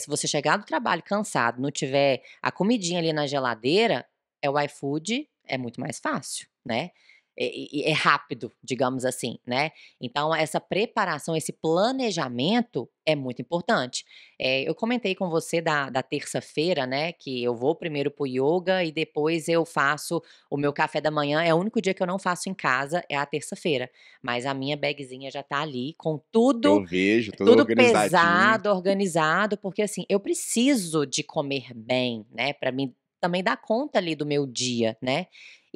Speaker 2: você chegar do trabalho cansado, não tiver a comidinha ali na geladeira, é o iFood, é muito mais fácil, né, é rápido, digamos assim, né. Então essa preparação, esse planejamento é muito importante. Eu comentei com você da terça-feira, né, que eu vou primeiro para o ioga e depois eu faço o meu café da manhã, é o único dia que eu não faço em casa, é a terça-feira, mas a minha bagzinha já tá ali com
Speaker 1: Eu vejo, tudo
Speaker 2: tudo
Speaker 1: organizadinho.
Speaker 2: pesado, organizado, porque assim, eu preciso de comer bem, né, para mim também dar conta ali do meu dia, né.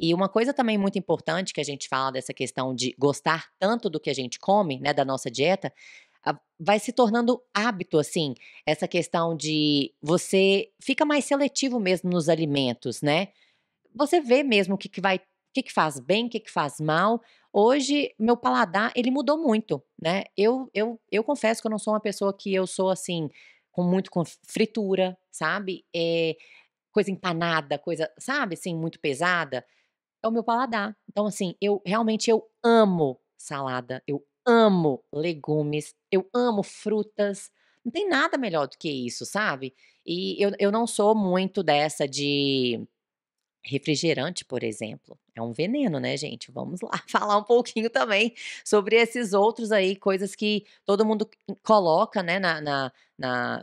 Speaker 2: E uma coisa também muito importante que a gente fala dessa questão de gostar tanto do que a gente come, né, da nossa dieta, vai se tornando hábito, assim, essa questão de você fica mais seletivo mesmo nos alimentos, né. Você vê mesmo o que que faz bem, o que que faz mal. Hoje, meu paladar, ele mudou muito, né. Eu confesso que eu não sou uma pessoa que eu sou, assim, com fritura, sabe, coisa empanada, coisa, sabe, assim, muito pesada. É o meu paladar. Então, assim, eu amo salada, eu amo legumes, eu amo frutas, não tem nada melhor do que isso, sabe. E eu não sou muito dessa de refrigerante, por exemplo, é um veneno, né, gente. Vamos lá falar um pouquinho também sobre esses outros aí, coisas que todo mundo coloca, né, na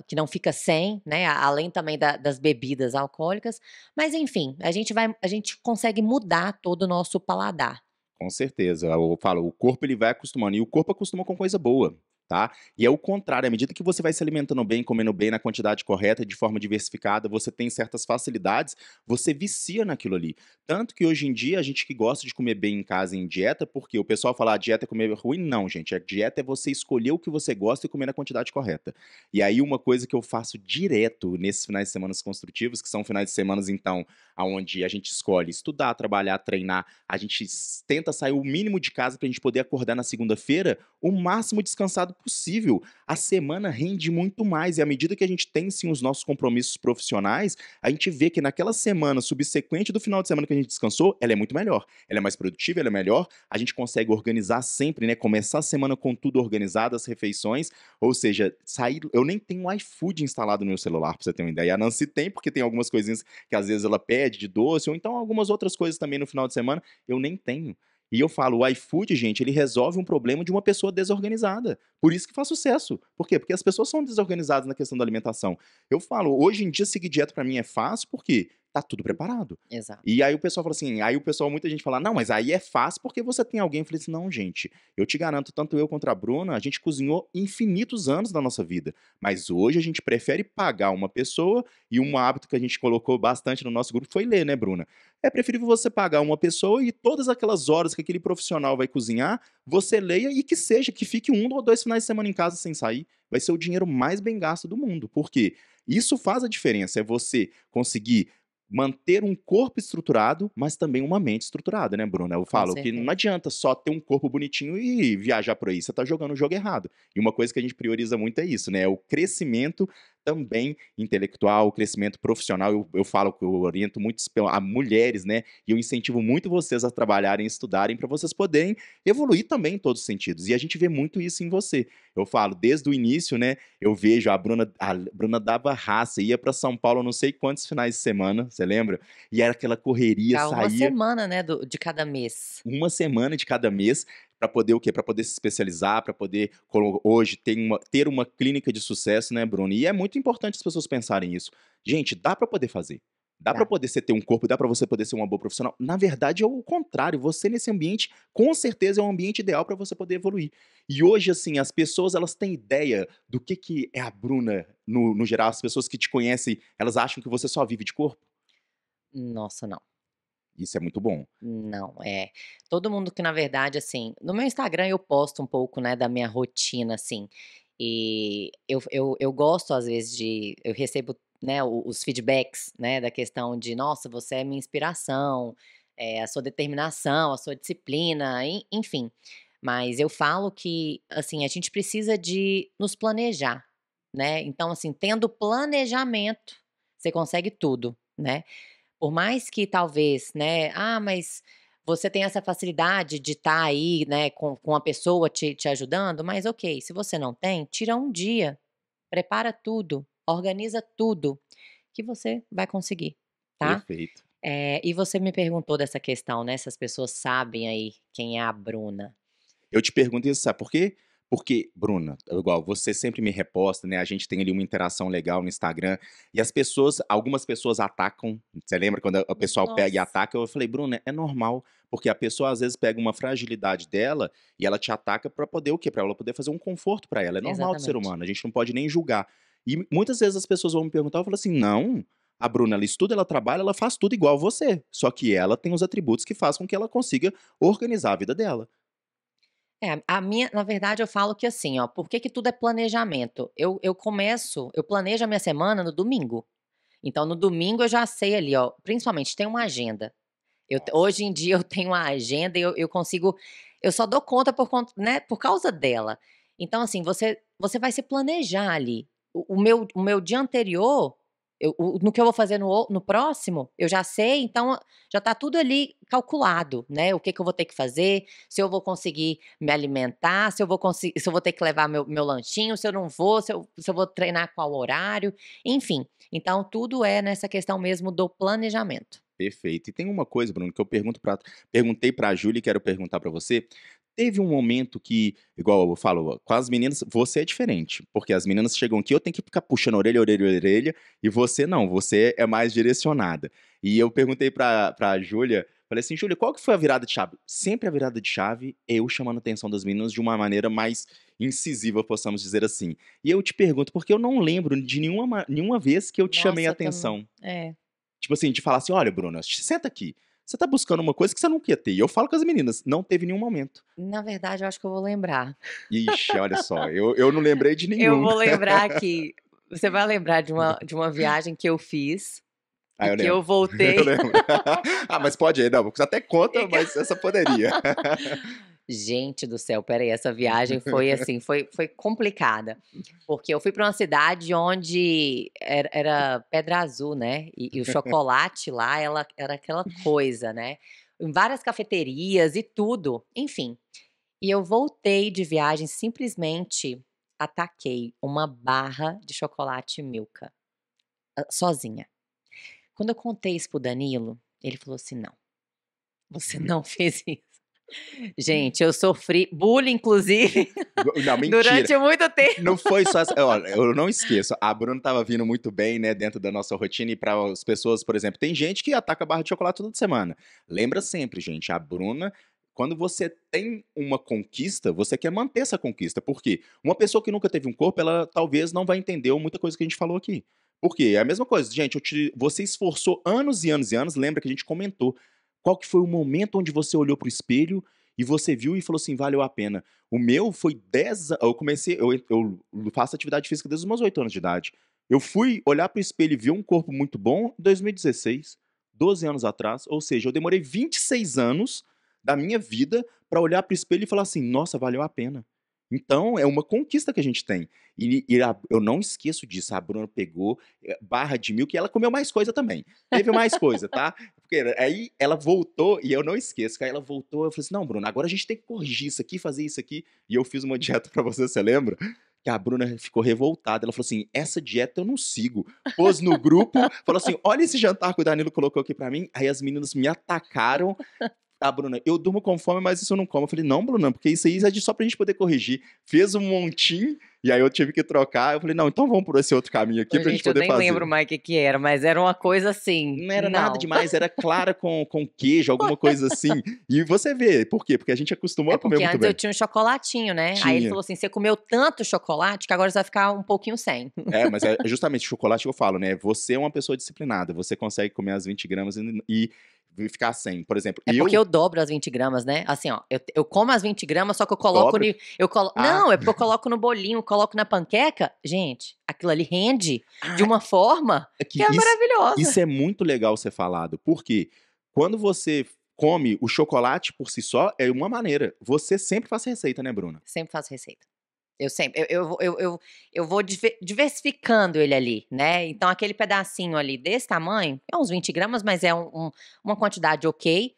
Speaker 2: que não fica sem, né, além também das bebidas alcoólicas, mas enfim, a gente consegue mudar todo o nosso paladar.
Speaker 1: Com certeza. Eu falo, o corpo ele vai acostumando, e o corpo acostuma com coisa boa, tá. E é o contrário, à medida que você vai se alimentando bem, comendo bem, na quantidade correta, de forma diversificada, você tem certas facilidades, você vicia naquilo ali. Tanto que hoje em dia a gente que gosta de comer bem em casa em dieta, porque o pessoal fala: "A dieta é comer ruim", não gente, a dieta é você escolher o que você gosta e comer na quantidade correta. E aí uma coisa que eu faço direto nesses finais de semanas construtivos, que são finais de semanas então, aonde a gente escolhe estudar, trabalhar, treinar, a gente tenta sair o mínimo de casa para a gente poder acordar na segunda-feira o máximo descansado possível. A semana rende muito mais e à medida que a gente tem sim os nossos compromissos profissionais, a gente vê que naquela semana subsequente do final de semana que a gente descansou, ela é muito melhor. Ela é mais produtiva, ela é melhor, a gente consegue organizar sempre, né? Começar a semana com tudo organizado, as refeições, ou seja, sair. Eu nem tenho o iFood instalado no meu celular, pra você ter uma ideia. A Nancy tem, porque tem algumas coisinhas que às vezes ela pede de doce, ou então algumas outras coisas também no final de semana, eu nem tenho. E eu falo, o iFood, gente, ele resolve um problema de uma pessoa desorganizada. Por isso que faz sucesso. Por quê? Porque as pessoas são desorganizadas na questão da alimentação. Eu falo, hoje em dia seguir dieta pra mim é fácil, porque tá tudo preparado.
Speaker 2: Exato.
Speaker 1: E aí o pessoal fala assim, aí o pessoal, muita gente fala, não, mas aí é fácil porque você tem alguém. Eu falei assim, não, gente, eu te garanto, tanto eu quanto a Bruna, a gente cozinhou infinitos anos da nossa vida. Mas hoje a gente prefere pagar uma pessoa, e um hábito que a gente colocou bastante no nosso grupo foi ler, né, Bruna? É preferível você pagar uma pessoa e todas aquelas horas que aquele profissional vai cozinhar, você leia e que seja, que fique 1 ou 2 finais de semana em casa sem sair. Vai ser o dinheiro mais bem gasto do mundo. Por quê? Isso faz a diferença, é você conseguir manter um corpo estruturado, mas também uma mente estruturada, né, Bruna? Eu
Speaker 2: Com
Speaker 1: falo que não
Speaker 2: certeza.
Speaker 1: adianta só ter um corpo bonitinho e viajar por aí, você tá jogando o jogo errado. E uma coisa que a gente prioriza muito é isso, né, é o crescimento também intelectual, o crescimento profissional. Eu falo que eu oriento muito a mulheres, né, e eu incentivo muito vocês a trabalharem e estudarem para vocês poderem evoluir também em todos os sentidos. E a gente vê muito isso em você. Eu falo, desde o início, né, eu vejo a Bruna dava raça, ia para São Paulo não sei quantos finais de semana, você lembra? E era aquela correria,
Speaker 2: Ficava uma
Speaker 1: saía
Speaker 2: semana, né, de cada mês.
Speaker 1: uma semana de cada mês para poder o quê? Para poder se especializar, para poder hoje ter uma clínica de sucesso, né, Bruno? E é muito importante as pessoas pensarem isso. Gente, dá para poder fazer. Dá para
Speaker 2: Dá.
Speaker 1: poder você ter um corpo, dá para você poder ser uma boa profissional. Na verdade, é o contrário. Você nesse ambiente, com certeza, é um ambiente ideal para você poder evoluir. E hoje, assim, as pessoas elas têm ideia do que é a Bruna no geral. As pessoas que te conhecem, elas acham que você só vive de corpo.
Speaker 2: Nossa, não.
Speaker 1: Isso é muito bom.
Speaker 2: Não, é. Todo mundo que na verdade, assim, no meu Instagram eu posto um pouco, né, da minha rotina, assim, e eu gosto às vezes eu recebo, né, os feedbacks, né, da questão de: "Nossa, você é minha inspiração, a sua determinação, a sua disciplina", enfim. Mas eu falo que, assim, a gente precisa de nos planejar, né, então, assim, tendo planejamento, você consegue tudo, né. Por mais que talvez, né, mas você tem essa facilidade de estar aí, né, com a pessoa te ajudando, mas ok, se você não tem, tira um dia, prepara tudo, organiza tudo, que você vai conseguir, tá.
Speaker 1: Perfeito.
Speaker 2: E você me perguntou dessa questão, né, se as pessoas sabem aí quem é a Bruna.
Speaker 1: Eu te pergunto isso, sabe por quê? Porque, Bruna, igual você sempre me reposta, né? A gente tem ali uma interação legal no Instagram e algumas pessoas atacam. Você lembra quando o pessoal pega e
Speaker 2: Nossa,
Speaker 1: ataca? Eu falei, Bruna, é normal, porque a pessoa às vezes pega uma fragilidade dela e ela te ataca pra poder o quê? Pra ela poder fazer um conforto pra ela. É normal do ser
Speaker 2: exatamente.
Speaker 1: humano, a gente não pode nem julgar. E muitas vezes as pessoas vão me perguntar, eu falo assim, não. A Bruna, ela estuda, ela trabalha, ela faz tudo igual você. Só que ela tem os atributos que fazem com que ela consiga organizar a vida dela.
Speaker 2: A minha na verdade eu falo que assim, ó, por que que tudo é planejamento? Eu planejo a minha semana no domingo. Então no domingo eu já sei ali, ó, principalmente tem uma agenda.
Speaker 1: Nossa.
Speaker 2: Hoje em dia eu tenho uma agenda e eu consigo eu só dou conta por conta, né, por causa dela. Então assim, você vai se planejar ali. O meu dia anterior, no que eu vou fazer no próximo, eu já sei, então já tá tudo ali calculado, né, o que que eu vou ter que fazer, se eu vou conseguir me alimentar, se eu vou ter que levar meu lanchinho, se eu não vou, se eu vou treinar qual horário, enfim. Então tudo é nessa questão mesmo do planejamento.
Speaker 1: Perfeito. E tem uma coisa, Bruno, que perguntei pra Júlia e quero perguntar pra você. Teve um momento que, igual eu falo, com as meninas, você é diferente, porque as meninas chegam aqui, eu tenho que ficar puxando orelha, orelha, orelha, e você não, você é mais direcionada. E eu perguntei pra Júlia, falei assim, Júlia, qual que foi a virada de chave? Sempre a virada de chave é eu chamando a atenção das meninas de uma maneira mais incisiva, possamos dizer assim. E eu te pergunto, porque eu não lembro de nenhuma vez que eu te chamei a
Speaker 2: Nossa, também.
Speaker 1: atenção.
Speaker 2: É.
Speaker 1: Tipo assim, de falar assim: "Olha, Bruna, senta aqui. Você tá buscando uma coisa que você não quer ter". E eu falo com as meninas, não teve nenhum momento.
Speaker 2: Na verdade, eu acho que eu vou lembrar.
Speaker 1: Ixi, olha só, eu não lembrei de
Speaker 2: Eu
Speaker 1: nenhum.
Speaker 2: vou lembrar que você vai lembrar de uma viagem que eu fiz
Speaker 1: Ah,
Speaker 2: e
Speaker 1: eu
Speaker 2: que eu
Speaker 1: lembro. Eu
Speaker 2: voltei
Speaker 1: lembro. Ah, mas pode aí, não, você até
Speaker 2: e
Speaker 1: conta,
Speaker 2: que
Speaker 1: mas essa poderia.
Speaker 2: Gente do céu, espera aí, essa viagem foi assim, foi complicada, porque eu fui pra uma cidade onde era Pedra Azul, né, e o chocolate lá ela era aquela coisa, né, em várias cafeterias e tudo, enfim. E eu voltei de viagem, simplesmente ataquei uma barra de chocolate Milka, sozinha. Quando eu contei isso para o Danilo, ele falou assim: "Não, você não fez isso". Gente, eu sofri bullying, inclusive,
Speaker 1: Não, mentira.
Speaker 2: durante muito tempo.
Speaker 1: Não foi só. Olha, eu não esqueço. A Bruna estava vindo muito bem, né, dentro da nossa rotina. E para as pessoas, por exemplo, tem gente que ataca a barra de chocolate toda semana. Lembra sempre, gente, a Bruna. Quando você tem uma conquista, você quer manter essa conquista. Por quê? Uma pessoa que nunca teve um corpo, ela talvez não vai entender muita coisa que a gente falou aqui. Por quê? É a mesma coisa. Gente, você esforçou anos e anos e anos. Lembra que a gente comentou. Qual que foi o momento onde você olhou pro espelho e você viu e falou assim, valeu a pena? O meu foi 10 anos. Eu comecei. Eu faço atividade física desde os meus 8 anos de idade. Eu fui olhar pro espelho e ver um corpo muito bom em 2016, 12 anos atrás. Ou seja, eu demorei 26 anos da minha vida para olhar pro espelho e falar assim: nossa, valeu a pena. Então, é uma conquista que a gente tem. Eu não esqueço disso. A Bruna pegou barra de mil, que ela comeu mais coisa também. Teve mais coisa, tá? Porque aí ela voltou, e eu não esqueço, que aí ela voltou, eu falei assim, não, Bruna, agora a gente tem que corrigir isso aqui, fazer isso aqui. E eu fiz uma dieta pra você lembra? Que a Bruna ficou revoltada. Ela falou assim, essa dieta eu não sigo. Pôs no grupo, falou assim, olha esse jantar que o Danilo colocou aqui pra mim. Aí as meninas me atacaram. Ah, Bruna, eu durmo com fome, mas isso eu não como. Eu falei, não, Bruna, porque isso aí é só pra gente poder corrigir. Fez um montinho, e aí eu tive que trocar. Eu falei, não, então vamos por esse outro caminho aqui
Speaker 2: Ô,
Speaker 1: pra gente
Speaker 2: gente, eu
Speaker 1: poder
Speaker 2: nem
Speaker 1: fazer.
Speaker 2: lembro mais o que que era, mas era uma coisa assim,
Speaker 1: Não era nada
Speaker 2: não.
Speaker 1: demais, era clara com queijo, alguma coisa assim. E você vê, por quê? Porque a gente acostumou
Speaker 2: É
Speaker 1: a comer
Speaker 2: porque
Speaker 1: muito
Speaker 2: antes eu
Speaker 1: bem.
Speaker 2: tinha um chocolatinho, né? Aí ele
Speaker 1: Tinha.
Speaker 2: falou assim: você comeu tanto chocolate que agora você vai ficar um pouquinho sem.
Speaker 1: É, mas é justamente chocolate que eu falo, né? Você é uma pessoa disciplinada, você consegue comer as 20 gramas e ficar sem. Por exemplo,
Speaker 2: É porque
Speaker 1: eu
Speaker 2: eu dobro as 20 gramas, né? Assim, ó, eu como as 20 gramas, só que eu coloco.
Speaker 1: dobro. Ah,
Speaker 2: Não, é porque eu coloco no bolinho, coloco na panqueca. Gente, aquilo ali rende de
Speaker 1: ah,
Speaker 2: uma forma
Speaker 1: é
Speaker 2: que
Speaker 1: que
Speaker 2: é
Speaker 1: isso
Speaker 2: maravilhosa.
Speaker 1: é muito legal ser falado. Por quê? Quando você come o chocolate por si só, é uma maneira. Você sempre faz receita, né, Bruna?
Speaker 2: Sempre faço receita. Eu sempre, eu vou diversificando ele ali, né? Então, aquele pedacinho ali desse tamanho, é uns 20 gramas, mas é uma quantidade ok.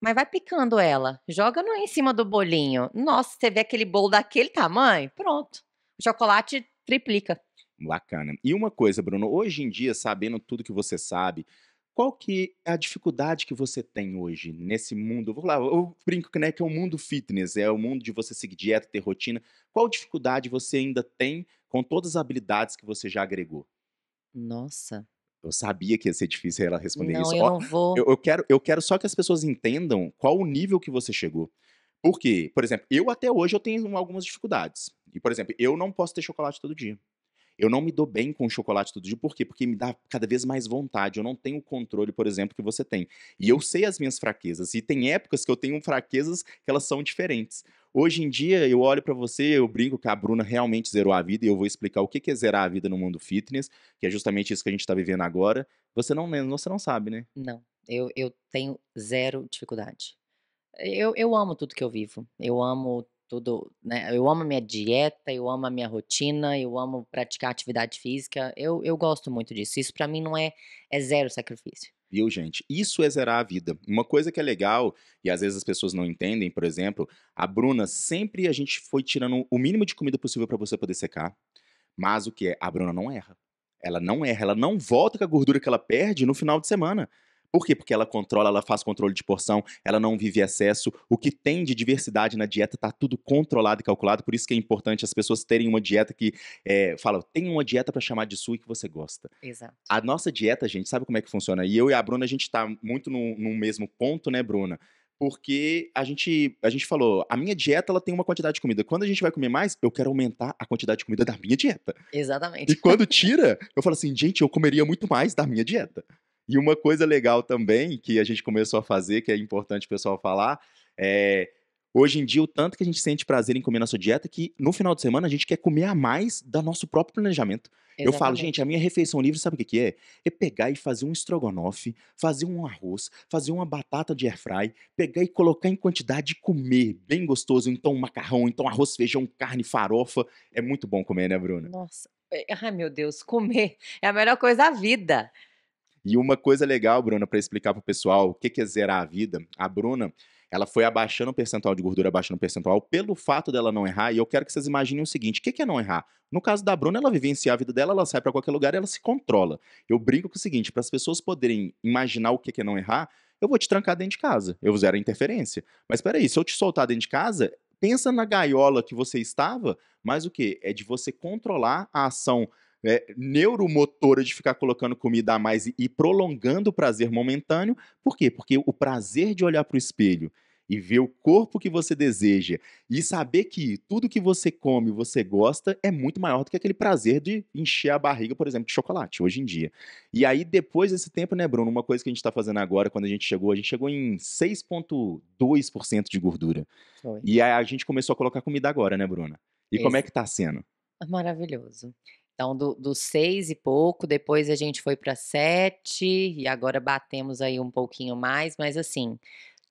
Speaker 2: Mas vai picando ela, joga no em cima do bolinho. Nossa, você vê aquele bolo daquele tamanho, pronto. O chocolate triplica.
Speaker 1: Bacana. E uma coisa, Bruno, hoje em dia, sabendo tudo que você sabe, qual que é a dificuldade que você tem hoje nesse mundo? Vou lá, eu brinco que, né, que é o mundo fitness, é o mundo de você seguir dieta, ter rotina. Qual dificuldade você ainda tem com todas as habilidades que você já agregou?
Speaker 2: Nossa,
Speaker 1: Eu sabia que ia ser difícil ela responder
Speaker 2: não,
Speaker 1: isso.
Speaker 2: eu
Speaker 1: Ó,
Speaker 2: não vou.
Speaker 1: eu quero só que as pessoas entendam qual o nível que você chegou. Por quê? Por exemplo, eu até hoje eu tenho algumas dificuldades. E, por exemplo, eu não posso ter chocolate todo dia. Eu não me dou bem com chocolate todo dia, por quê? Porque me dá cada vez mais vontade. Eu não tenho o controle, por exemplo, que você tem. E eu sei as minhas fraquezas. E tem épocas que eu tenho fraquezas que elas são diferentes. Hoje em dia, eu olho pra você, eu brinco que a Bruna realmente zerou a vida, e eu vou explicar o que é zerar a vida no mundo fitness, que é justamente isso que a gente tá vivendo agora. Você não sabe, né?
Speaker 2: Não, eu tenho zero dificuldade. Eu amo tudo que eu vivo. Eu amo tudo, né? Eu amo a minha dieta, eu amo a minha rotina, eu amo praticar atividade física. Eu gosto muito disso. Isso pra mim não é zero sacrifício.
Speaker 1: Viu, gente? Isso é zerar a vida. Uma coisa que é legal, e às vezes as pessoas não entendem, por exemplo, a Bruna sempre a gente foi tirando o mínimo de comida possível pra você poder secar. Mas o que é? A Bruna não erra. Ela não erra, ela não volta com a gordura que ela perde no final de semana. Por quê? Porque ela controla, ela faz controle de porção, ela não vive excesso. O que tem de diversidade na dieta tá tudo controlado e calculado. Por isso que é importante as pessoas terem uma dieta que fala, tem uma dieta pra chamar de sua e que você gosta.
Speaker 2: Exato.
Speaker 1: A nossa dieta, gente, sabe como é que funciona? E eu e a Bruna, a gente tá muito no mesmo ponto, né, Bruna? Porque a gente falou, a minha dieta ela tem uma quantidade de comida. Quando a gente vai comer mais, eu quero aumentar a quantidade de comida da minha dieta. E
Speaker 2: Exatamente.
Speaker 1: quando tira, eu falo assim, gente, eu comeria muito mais da minha dieta. E uma coisa legal também que a gente começou a fazer, que é importante o pessoal falar, é hoje em dia o tanto que a gente sente prazer em comer nossa dieta que no final de semana a gente quer comer a mais do nosso próprio planejamento. Eu falo, gente, a
Speaker 2: Exatamente.
Speaker 1: minha refeição livre, sabe o que que é? É pegar e fazer um estrogonofe, fazer um arroz, fazer uma batata de airfry, pegar e colocar em quantidade e comer, bem gostoso. Então um macarrão, então arroz, feijão, carne, farofa. É muito bom comer, né, Bruna?
Speaker 2: Nossa, ai meu Deus, comer é a melhor coisa da vida.
Speaker 1: E uma coisa legal, Bruna, para explicar pro pessoal o que que é zerar a vida, a Bruna, ela foi abaixando o percentual de gordura, abaixando o percentual, pelo fato dela não errar, e eu quero que vocês imaginem o seguinte, o que que é não errar? No caso da Bruna, ela vivencia a vida dela, ela sai para qualquer lugar, ela se controla. Eu brinco com o seguinte, para as pessoas poderem imaginar o que que é não errar, eu vou te trancar dentro de casa. Eu zero a interferência. Mas espera aí, se eu te soltar dentro de casa, pensa na gaiola que você estava, mas o quê? É de você controlar a ação neuromotora de ficar colocando comida a mais e prolongando o prazer momentâneo. Por quê? Porque o prazer de olhar para o espelho e ver o corpo que você deseja e saber que tudo que você come você gosta é muito maior do que aquele prazer de encher a barriga, por exemplo, de chocolate, hoje em dia. E aí, depois desse tempo, né, Bruno, uma coisa que a gente está fazendo agora, quando a gente chegou em 6,2% de gordura.
Speaker 2: Foi.
Speaker 1: E aí a gente começou a colocar comida agora, né, Bruna? E como é
Speaker 2: Exa
Speaker 1: que tá sendo?
Speaker 2: Maravilhoso. Então dos 6 e pouco, depois a gente foi para 7 e agora batemos aí um pouquinho mais, mas assim,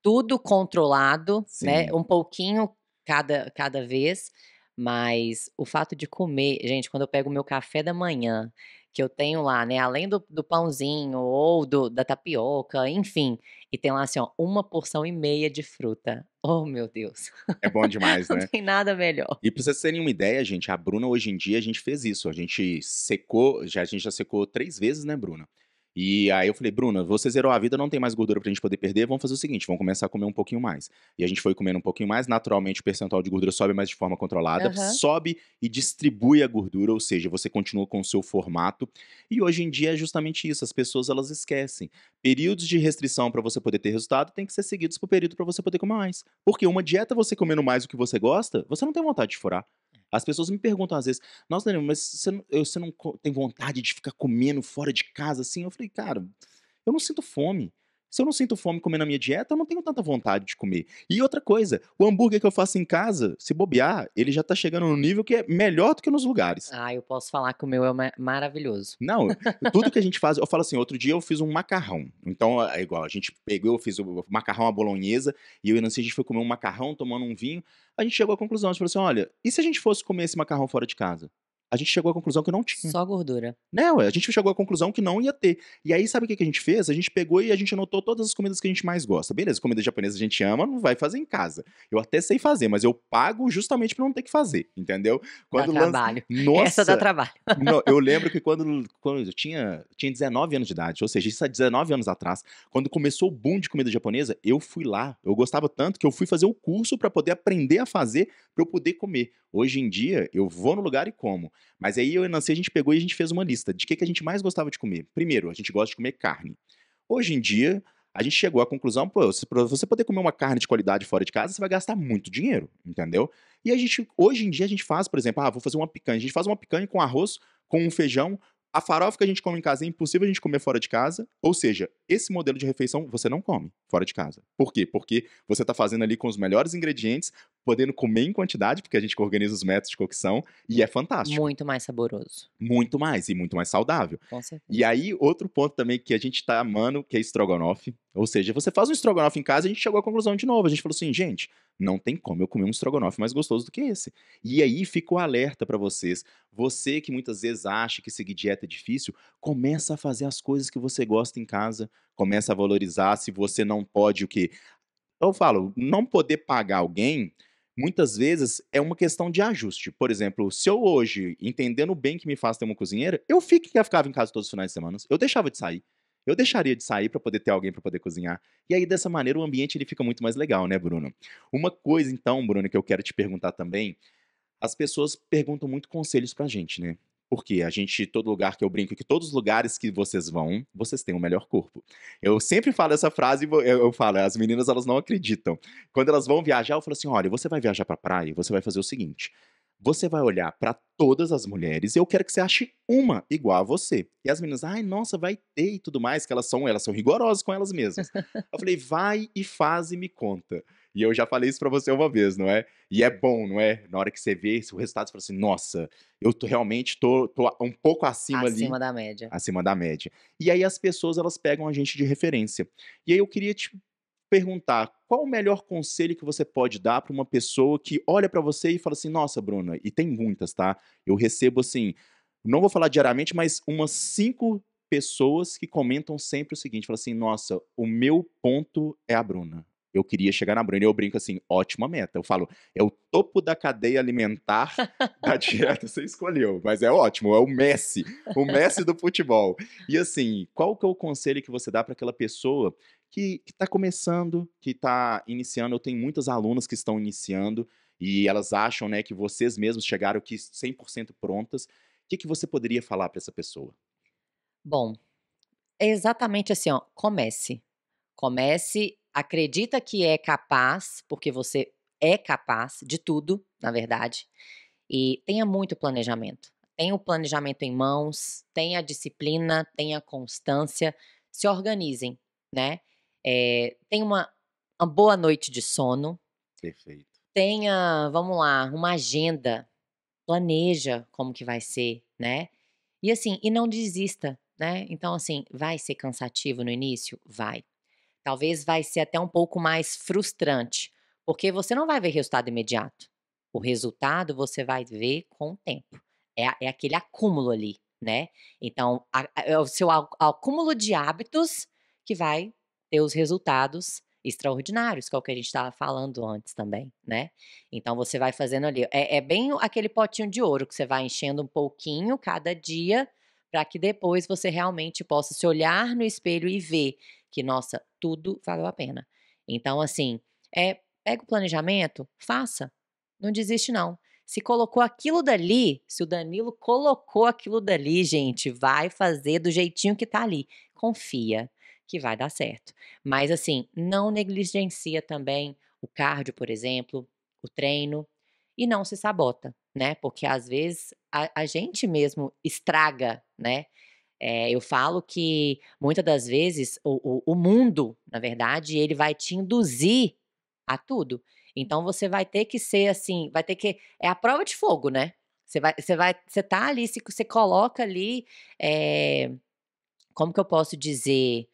Speaker 2: tudo controlado, né,
Speaker 1: Sim.
Speaker 2: um pouquinho cada vez, mas o fato de comer gente, quando eu pego o meu café da manhã, que eu tenho lá, né, além do pãozinho ou da tapioca, enfim, e tem lá assim ó, uma porção e meia de fruta. Oh meu Deus,
Speaker 1: É bom demais,
Speaker 2: não
Speaker 1: né?
Speaker 2: tem nada melhor.
Speaker 1: E pra vocês terem uma ideia, gente, a Bruna hoje em dia a gente fez isso, a gente secou, a gente já secou 3 vezes, né, Bruna? E aí eu falei: "Bruna, você zerou a vida, não tem mais gordura pra gente poder perder, vamos fazer o seguinte, vamos começar a comer um pouquinho mais". E a gente foi comendo um pouquinho mais, naturalmente o percentual de gordura sobe, mas de forma controlada,
Speaker 2: Aham.
Speaker 1: sobe e distribui a gordura, ou seja, você continua com o seu formato. E hoje em dia é justamente isso, as pessoas elas esquecem. Períodos de restrição pra você poder ter resultado tem que ser seguidos por período pra você poder comer mais. Porque uma dieta você comendo mais do que você gosta, você não tem vontade de furar. As pessoas me perguntam às vezes: "Nossa, Danilo, mas você não tem vontade de ficar comendo fora de casa assim?" Eu falei: "Cara, eu não sinto fome. Se eu não sinto fome comendo a minha dieta, eu não tenho tanta vontade de comer". E outra coisa, o hambúrguer que eu faço em casa, se bobear, ele já tá chegando num nível que é melhor do que nos lugares.
Speaker 2: Ah, eu posso falar que o meu é maravilhoso.
Speaker 1: Não, tudo que a gente faz eu falo assim, outro dia eu fiz um macarrão, então é igual, a gente pegou, eu fiz o macarrão à bolonhesa, e eu e a Nancy a gente foi comer um macarrão, tomando um vinho, a gente chegou à conclusão, a gente falou assim: "Olha, e se a gente fosse comer esse macarrão fora de casa?". A gente chegou à conclusão que não tinha.
Speaker 2: Só gordura.
Speaker 1: Né, ué, a gente chegou à conclusão que não ia ter. E aí sabe o que que a gente fez? A gente pegou e a gente anotou todas as comidas que a gente mais gosta. Beleza, comida japonesa a gente ama, não vai fazer em casa. Eu até sei fazer, mas eu pago justamente pra não ter que fazer, entendeu?
Speaker 2: Dá
Speaker 1: Quando lança
Speaker 2: trabalho. Essa dá
Speaker 1: nossa,
Speaker 2: trabalho.
Speaker 1: no eu lembro que quando eu tinha 19 anos de idade, ou seja, isso há 19 anos atrás, quando começou o boom de comida japonesa, eu fui lá, eu gostava tanto que eu fui fazer o curso pra poder aprender a fazer, pra eu poder comer. Hoje em dia, eu vou no lugar e como. Mas aí eu e a Nancy, a gente pegou e a gente fez uma lista de que a gente mais gostava de comer. Primeiro, a gente gosta de comer carne. Hoje em dia, a gente chegou à conclusão, pô, se pra você poder comer uma carne de qualidade fora de casa, você vai gastar muito dinheiro, entendeu? E a gente, hoje em dia, a gente faz, por exemplo, vou fazer uma picanha. A gente faz uma picanha com arroz, com um feijão. A farofa que a gente come em casa é impossível a gente comer fora de casa. Ou seja, esse modelo de refeição você não come fora de casa. Por quê? Porque você tá fazendo ali com os melhores ingredientes, podendo comer em quantidade, porque a gente que organiza os métodos de cocção, e é fantástico.
Speaker 2: Muito mais saboroso.
Speaker 1: Muito mais, e muito mais saudável.
Speaker 2: Com
Speaker 1: E
Speaker 2: certeza.
Speaker 1: aí, outro ponto também que a gente tá amando, que é estrogonofe. Ou seja, você faz um estrogonofe em casa, a gente chegou à conclusão de novo. A gente falou assim: "Gente, não tem como eu comer um estrogonofe mais gostoso do que esse". E aí fica o alerta pra vocês. Você que muitas vezes acha que seguir dieta é difícil, começa a fazer as coisas que você gosta em casa, começa a valorizar. Se você não pode o quê? Eu falo, não poder pagar alguém, muitas vezes é uma questão de ajuste. Por exemplo, se eu hoje, entendendo o bem que me faz ter uma cozinheira, ficava em casa todos os finais de semana, eu deixava de sair. Eu deixaria de sair para poder ter alguém para poder cozinhar. E aí, dessa maneira, o ambiente ele fica muito mais legal, né, Bruno? Uma coisa, então, Bruno, que eu quero te perguntar também, as pessoas perguntam muito conselhos pra gente, né? Porque a gente, todo lugar que eu brinco, que todos os lugares que vocês vão, vocês têm o melhor corpo. Eu sempre falo essa frase, eu falo, as meninas elas não acreditam. Quando elas vão viajar, eu falo assim: olha, você vai viajar pra praia, você vai fazer o seguinte: você vai olhar pra todas as mulheres e eu quero que você ache uma igual a você. E as meninas, ai, nossa, vai ter e tudo mais, que elas são rigorosas com elas mesmas. Eu falei, vai e faz e me conta. E eu já falei isso pra você uma vez, não é? E é bom, não é? Na hora que você vê esse o resultado, você fala assim: "Nossa, eu realmente tô um pouco acima ali,
Speaker 2: Acima da média.
Speaker 1: acima da média". E aí as pessoas elas pegam a gente de referência. E aí eu queria te perguntar, qual o melhor conselho que você pode dar pra uma pessoa que olha pra você e fala assim: "Nossa, Bruna", e tem muitas, tá? Eu recebo assim, não vou falar diariamente, mas umas 5 pessoas que comentam sempre o seguinte, fala assim: "Nossa, o meu ponto é a Bruna. Eu queria chegar na Bruna", e eu brinco assim: "Ótima meta". Eu falo: "É o topo da cadeia alimentar da dieta você escolheu, mas é ótimo, é o Messi do futebol". E assim, qual que é o conselho que você dá pra aquela pessoa que está começando, que está iniciando. Eu tenho muitas alunas que estão iniciando e elas acham, né, que vocês mesmos chegaram aqui 100% prontas. O que que você poderia falar para essa pessoa?
Speaker 2: Bom, é exatamente assim, ó, comece. Comece, acredita que é capaz, porque você é capaz de tudo, na verdade, e tenha muito planejamento. Tenha o planejamento em mãos, tenha a disciplina, tenha a constância, se organizem, né. Tenha uma boa noite de sono,
Speaker 1: Perfeito.
Speaker 2: tenha, vamos lá, uma agenda, planeja como que vai ser, né. E assim, e não desista, né. Então assim, vai ser cansativo no início? Vai. Talvez vai ser até um pouco mais frustrante, porque você não vai ver resultado imediato. O resultado você vai ver com o tempo. É aquele acúmulo ali, né. Então é o seu acúmulo de hábitos que vai ter os resultados extraordinários, que é o que a gente estava falando antes também, né. Então você vai fazendo ali é bem aquele potinho de ouro que você vai enchendo um pouquinho cada dia, para que depois você realmente possa se olhar no espelho e ver que, nossa, tudo valeu a pena. Então, assim, pega o planejamento, faça, não desiste não. Se colocou aquilo dali, se o Danilo colocou aquilo dali, gente, vai fazer do jeitinho que tá ali. Confia que vai dar certo. Mas, assim, não negligencia também o cardio, por exemplo, o treino, e não se sabota, né? Porque às vezes a gente mesmo estraga, né? Eu falo que muitas das vezes o mundo, na verdade, ele vai te induzir a tudo. Então você vai ter que ser assim, vai ter que é a prova de fogo, né. Você tá ali, se você coloca ali, eh, como que eu posso dizer?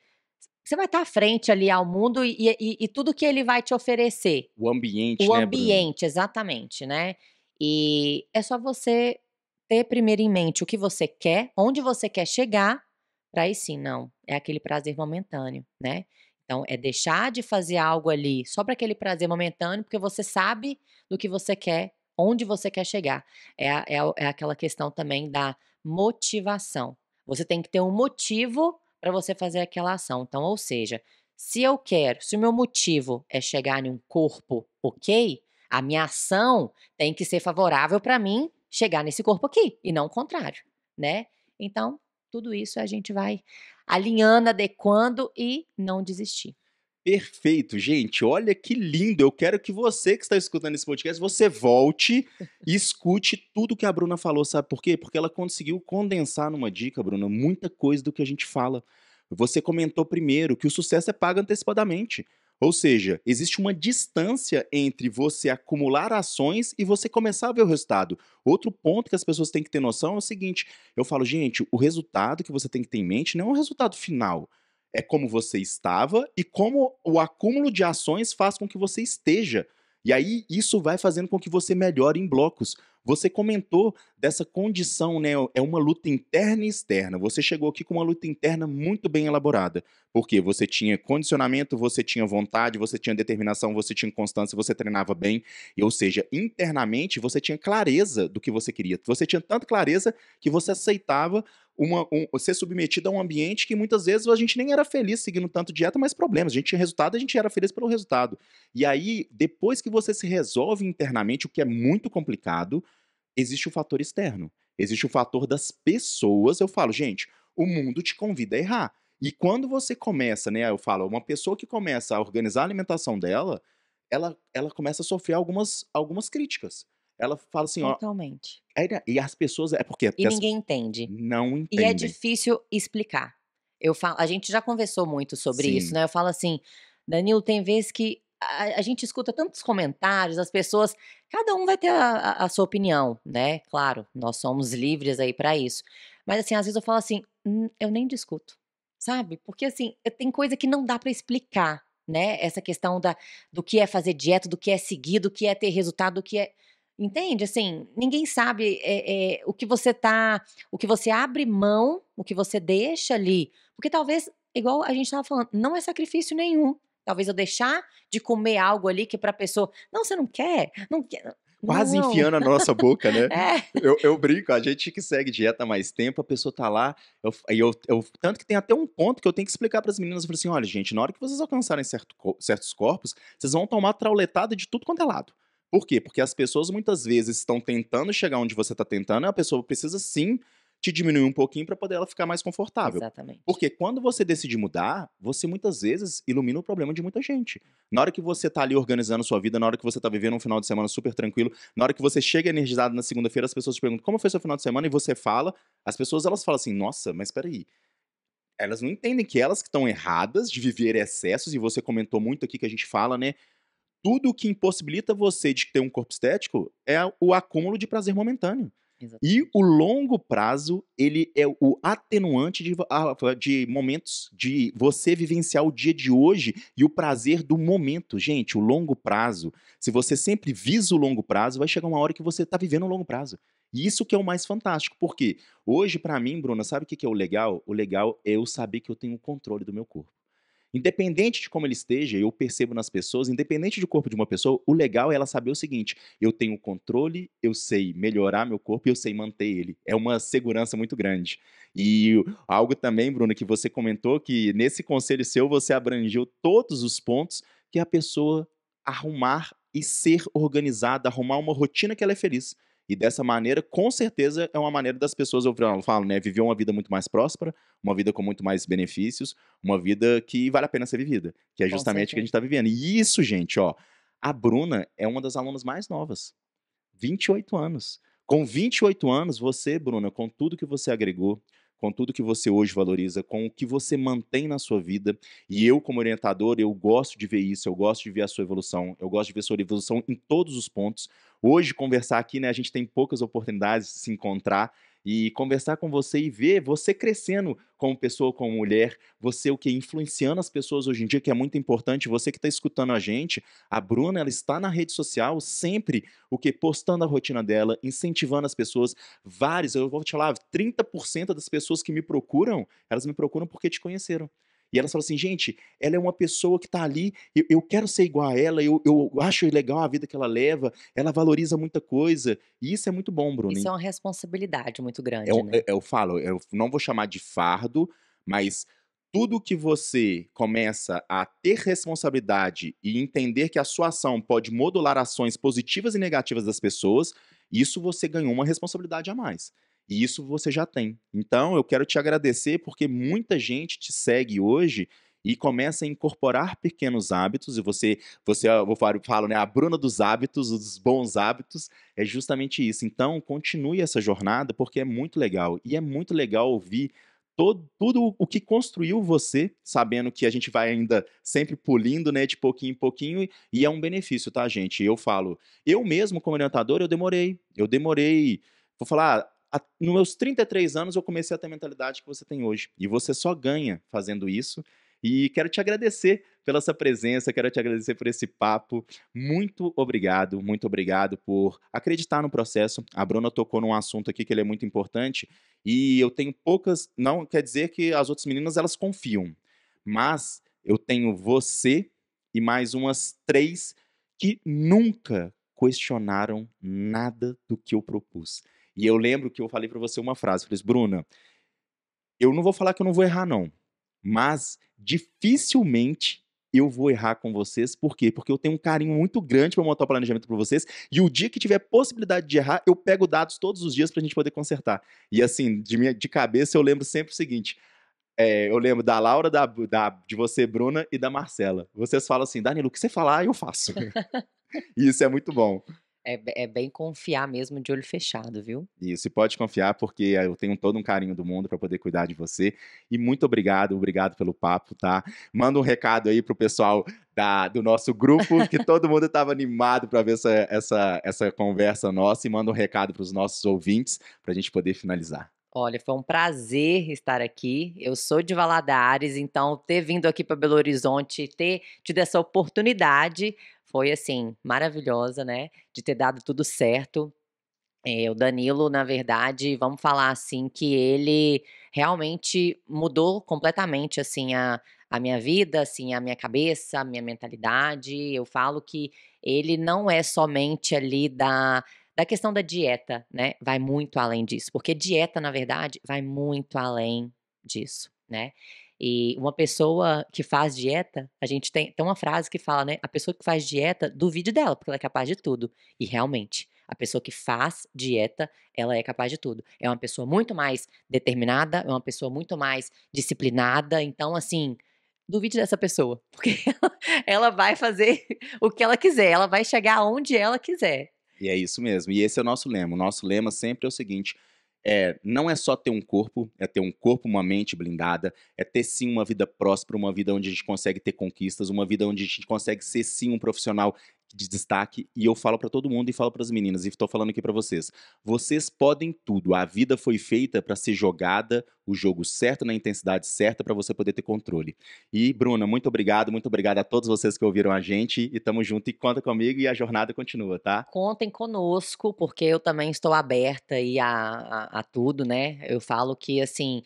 Speaker 2: Você vai estar à frente ali ao mundo e tudo que ele vai te oferecer.
Speaker 1: O ambiente,
Speaker 2: O
Speaker 1: né, Bruna?
Speaker 2: ambiente, exatamente, né. E é só você ter primeiro em mente o que você quer, onde você quer chegar, para aí sim, não, é aquele prazer momentâneo, né. Então é deixar de fazer algo ali só para aquele prazer momentâneo, porque você sabe do que você quer, onde você quer chegar. É aquela questão também da motivação. Você tem que ter um motivo para você fazer aquela ação. Então, ou seja, se o meu motivo é chegar em um corpo ok, a minha ação tem que ser favorável para mim chegar nesse corpo aqui, e não o contrário, né. Então, tudo isso a gente vai alinhando, adequando e não desistir.
Speaker 1: Perfeito, gente, olha que lindo. Eu quero que você que está escutando esse podcast, você volte e escute tudo que a Bruna falou, sabe por quê? Porque ela conseguiu condensar numa dica, Bruna, muita coisa do que a gente fala. Você comentou primeiro que o sucesso é pago antecipadamente. Ou seja, existe uma distância entre você acumular ações e você começar a ver o resultado. Outro ponto que as pessoas têm que ter noção é o seguinte: eu falo, gente, o resultado que você tem que ter em mente não é o resultado final. É como você estava e como o acúmulo de ações faz com que você esteja. E aí isso vai fazendo com que você melhore em blocos. Você comentou dessa condição, né? É uma luta interna e externa. Você chegou aqui com uma luta interna muito bem elaborada. Porque você tinha condicionamento, você tinha vontade, você tinha determinação, você tinha constância, você treinava bem. E, ou seja, internamente você tinha clareza do que você queria. Você tinha tanta clareza que você aceitava ser submetido a um ambiente que muitas vezes a gente nem era feliz seguindo tanto dieta, mas problemas. A gente tinha resultado, a gente era feliz pelo resultado. E aí, depois que você se resolve internamente, o que é muito complicado, existe o fator externo. Existe o fator das pessoas. Eu falo, gente, o mundo te convida a errar. E quando você começa, né? Eu falo, uma pessoa que começa a organizar a alimentação dela, ela começa a sofrer algumas críticas. Ela fala assim, ó.
Speaker 2: Totalmente.
Speaker 1: E as pessoas. É porque
Speaker 2: E
Speaker 1: as
Speaker 2: ninguém entende.
Speaker 1: não
Speaker 2: E é
Speaker 1: entendem.
Speaker 2: difícil explicar. A gente já conversou muito sobre isso,
Speaker 1: Sim.
Speaker 2: né, eu falo assim: "Danilo, tem vezes que a gente escuta tantos comentários, as pessoas cada um vai ter a sua opinião, né, claro, nós somos livres aí para isso. Mas, assim, às vezes eu falo assim: eu nem discuto", sabe, porque, assim, tem coisa que não dá para explicar, né, essa questão do que é fazer dieta, do que é seguir, do que é ter resultado, do que é entende, assim, ninguém sabe, o que você abre mão, o que você deixa ali, porque talvez, igual a gente estava falando, não é sacrifício nenhum. Talvez eu deixar de comer algo ali que pra pessoa: "Não, você não quer? Não quer".
Speaker 1: quase
Speaker 2: Não.
Speaker 1: enfiando a nossa boca, né.
Speaker 2: É.
Speaker 1: Eu brinco, a gente que segue dieta há mais tempo, a pessoa tá lá, eu tanto que tem até um ponto que eu tenho que explicar para as meninas, eu falo assim: "Olha gente, na hora que vocês alcançarem certos corpos, vocês vão tomar trauletada de tudo quanto é lado". Por quê? Porque as pessoas muitas vezes estão tentando chegar onde você tá tentando, e a pessoa precisa sim te diminuir um pouquinho para poder ela ficar mais confortável.
Speaker 2: Exatamente.
Speaker 1: Porque quando você decide mudar, você muitas vezes ilumina o problema de muita gente. Na hora que você tá ali organizando sua vida, na hora que você tá vivendo um final de semana super tranquilo, na hora que você chega energizado na segunda-feira, as pessoas te perguntam: "Como foi seu final de semana?" E você fala, as pessoas elas falam assim: "Nossa, mas espera aí". Elas não entendem que elas que estão erradas de viver excessos, e você comentou muito aqui que a gente fala, né, tudo que impossibilita você de ter um corpo estético é o acúmulo de prazer momentâneo. E
Speaker 2: Exatamente.
Speaker 1: o longo prazo, ele é o atenuante de momentos de você vivenciar o dia de hoje e o prazer do momento. Gente, o longo prazo, se você sempre visa o longo prazo, vai chegar uma hora que você está vivendo o longo prazo. E isso que é o mais fantástico, porque hoje, para mim, Bruna, sabe o que que é o legal? O legal é eu saber que eu tenho o controle do meu corpo. Independente de como ele esteja, eu percebo nas pessoas, independente do corpo de uma pessoa, o legal é ela saber o seguinte: eu tenho controle, eu sei melhorar meu corpo e eu sei manter ele. É uma segurança muito grande. E algo também, Bruna, que você comentou, que nesse conselho seu você abrangeu todos os pontos, que é a pessoa arrumar e ser organizada, arrumar uma rotina que ela é feliz. E dessa maneira, com certeza, é uma maneira das pessoas, eu falo, né, viver uma vida muito mais próspera, uma vida com muito mais benefícios, uma vida que vale a pena ser vivida, que é
Speaker 2: Com
Speaker 1: justamente o que a gente
Speaker 2: certeza.
Speaker 1: está vivendo. E isso, gente, ó, a Bruna é uma das alunas mais novas, 28 anos. Com 28 anos, você, Bruna, com tudo que você agregou, com tudo que você hoje valoriza, com o que você mantém na sua vida, e eu, como orientador, eu gosto de ver isso, eu gosto de ver a sua evolução, eu gosto de ver a sua evolução em todos os pontos. Hoje, conversar aqui, né, a gente tem poucas oportunidades de se encontrar, e conversar com você e ver você crescendo como pessoa, como mulher, você o que influenciando as pessoas hoje em dia, que é muito importante, você que está escutando a gente, a Bruna, ela está na rede social sempre o que postando a rotina dela, incentivando as pessoas, vários, eu vou te falar, 30% das pessoas que me procuram, elas me procuram porque te conheceram. E elas falam assim: "Gente, ela é uma pessoa que está ali, eu quero ser igual a ela, eu acho legal a vida que ela leva, ela valoriza muita coisa", e isso é muito bom, Bruno.
Speaker 2: Isso é uma responsabilidade muito
Speaker 1: É
Speaker 2: grande,
Speaker 1: um
Speaker 2: né.
Speaker 1: eu falo, eu não vou chamar de fardo, mas tudo que você começa a ter responsabilidade e entender que a sua ação pode modular ações positivas e negativas das pessoas, isso você ganhou uma responsabilidade a mais. E isso você já tem. Então eu quero te agradecer, porque muita gente te segue hoje e começa a incorporar pequenos hábitos, e você eu falo, né, a Bruna dos hábitos, os bons hábitos, é justamente isso. Então, continue essa jornada, porque é muito legal. E é muito legal ouvir tudo o que construiu você, sabendo que a gente vai ainda sempre pulindo, né, de pouquinho em pouquinho, e é um benefício, tá, gente? Eu falo, eu mesmo, como orientador, eu demorei, vou falar, nos meus 33 anos eu comecei a ter a mentalidade que você tem hoje. E você só ganha fazendo isso. E quero te agradecer pela sua presença, quero te agradecer por esse papo. Muito obrigado por acreditar no processo. A Bruna tocou num assunto aqui que ele é muito importante, e eu tenho poucas, não quer dizer que as outras meninas elas confiam, mas eu tenho você e mais umas 3 que nunca questionaram nada do que eu propus. E eu lembro que eu falei pra você uma frase, falei assim: "Bruna, eu não vou falar que eu não vou errar não, mas dificilmente eu vou errar com vocês, por quê? Porque eu tenho um carinho muito grande para montar o planejamento para vocês, e o dia que tiver possibilidade de errar, eu pego dados todos os dias pra gente poder consertar". E assim, de cabeça eu lembro sempre o seguinte, eu lembro da Laura, de você, Bruna, e da Marcela. Vocês falam assim: "Danilo, o que você falar, eu faço". E isso é muito bom.
Speaker 2: É bem confiar mesmo de olho fechado, viu.
Speaker 1: Isso, e pode confiar, porque eu tenho todo um carinho do mundo para poder cuidar de você. E muito obrigado, obrigado pelo papo, tá? Manda um recado aí pro pessoal do nosso grupo, que todo mundo estava animado para ver essa conversa nossa, e manda um recado para os nossos ouvintes, para a gente poder finalizar.
Speaker 2: Olha, foi um prazer estar aqui. Eu sou de Valadares, então ter vindo aqui para Belo Horizonte, ter tido essa oportunidade foi, assim, maravilhosa, né, de ter dado tudo certo. O Danilo, na verdade, vamos falar assim, que ele realmente mudou completamente, assim, a minha vida, assim, a minha cabeça, a minha mentalidade. Eu falo que ele não é somente ali da questão da dieta, né, vai muito além disso, porque dieta, na verdade, vai muito além disso, né. E uma pessoa que faz dieta, a gente tem uma frase que fala, né: "A pessoa que faz dieta, duvide dela, porque ela é capaz de tudo". E realmente, a pessoa que faz dieta, ela é capaz de tudo. É uma pessoa muito mais determinada, é uma pessoa muito mais disciplinada, então assim, duvide dessa pessoa, porque ela vai fazer o que ela quiser, ela vai chegar aonde ela quiser.
Speaker 1: E é isso mesmo. E esse é o nosso lema. O nosso lema sempre é o seguinte: não é só ter um corpo, é ter um corpo, uma mente blindada, é ter sim uma vida próspera, uma vida onde a gente consegue ter conquistas, uma vida onde a gente consegue ser sim um profissional de destaque. E eu falo pra todo mundo e falo pras meninas, e tô falando aqui pra vocês. Vocês podem tudo. A vida foi feita pra ser jogada, o jogo certo, na intensidade certa, pra você poder ter controle. E, Bruna, muito obrigado a todos vocês que ouviram a gente. E tamo junto e conta comigo e a jornada continua, tá?
Speaker 2: Contem conosco, porque eu também estou aberta aí a tudo, né. Eu falo que, assim,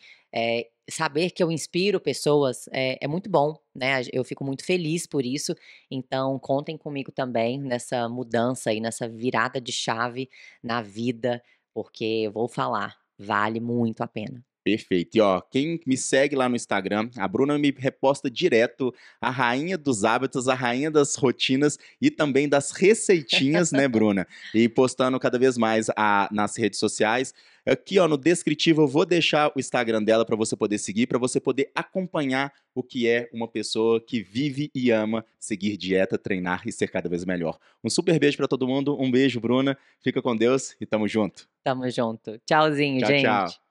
Speaker 2: saber que eu inspiro pessoas é muito bom, né, eu fico muito feliz por isso, então contem comigo também nessa mudança aí, nessa virada de chave na vida, porque eu vou falar, vale muito a pena.
Speaker 1: Perfeito. E ó, quem me segue lá no Instagram, a Bruna me reposta direto a rainha dos hábitos, a rainha das rotinas e também das receitinhas, né, Bruna? E postando cada vez mais nas redes sociais. Aqui, ó, no descritivo eu vou deixar o Instagram dela para você poder seguir, para você poder acompanhar o que é uma pessoa que vive e ama seguir dieta, treinar e ser cada vez melhor. Um super beijo para todo mundo, um beijo, Bruna. Fica com Deus e tamo junto.
Speaker 2: Tamo junto. Tchauzinho,
Speaker 1: Tchau, tchau.
Speaker 2: gente.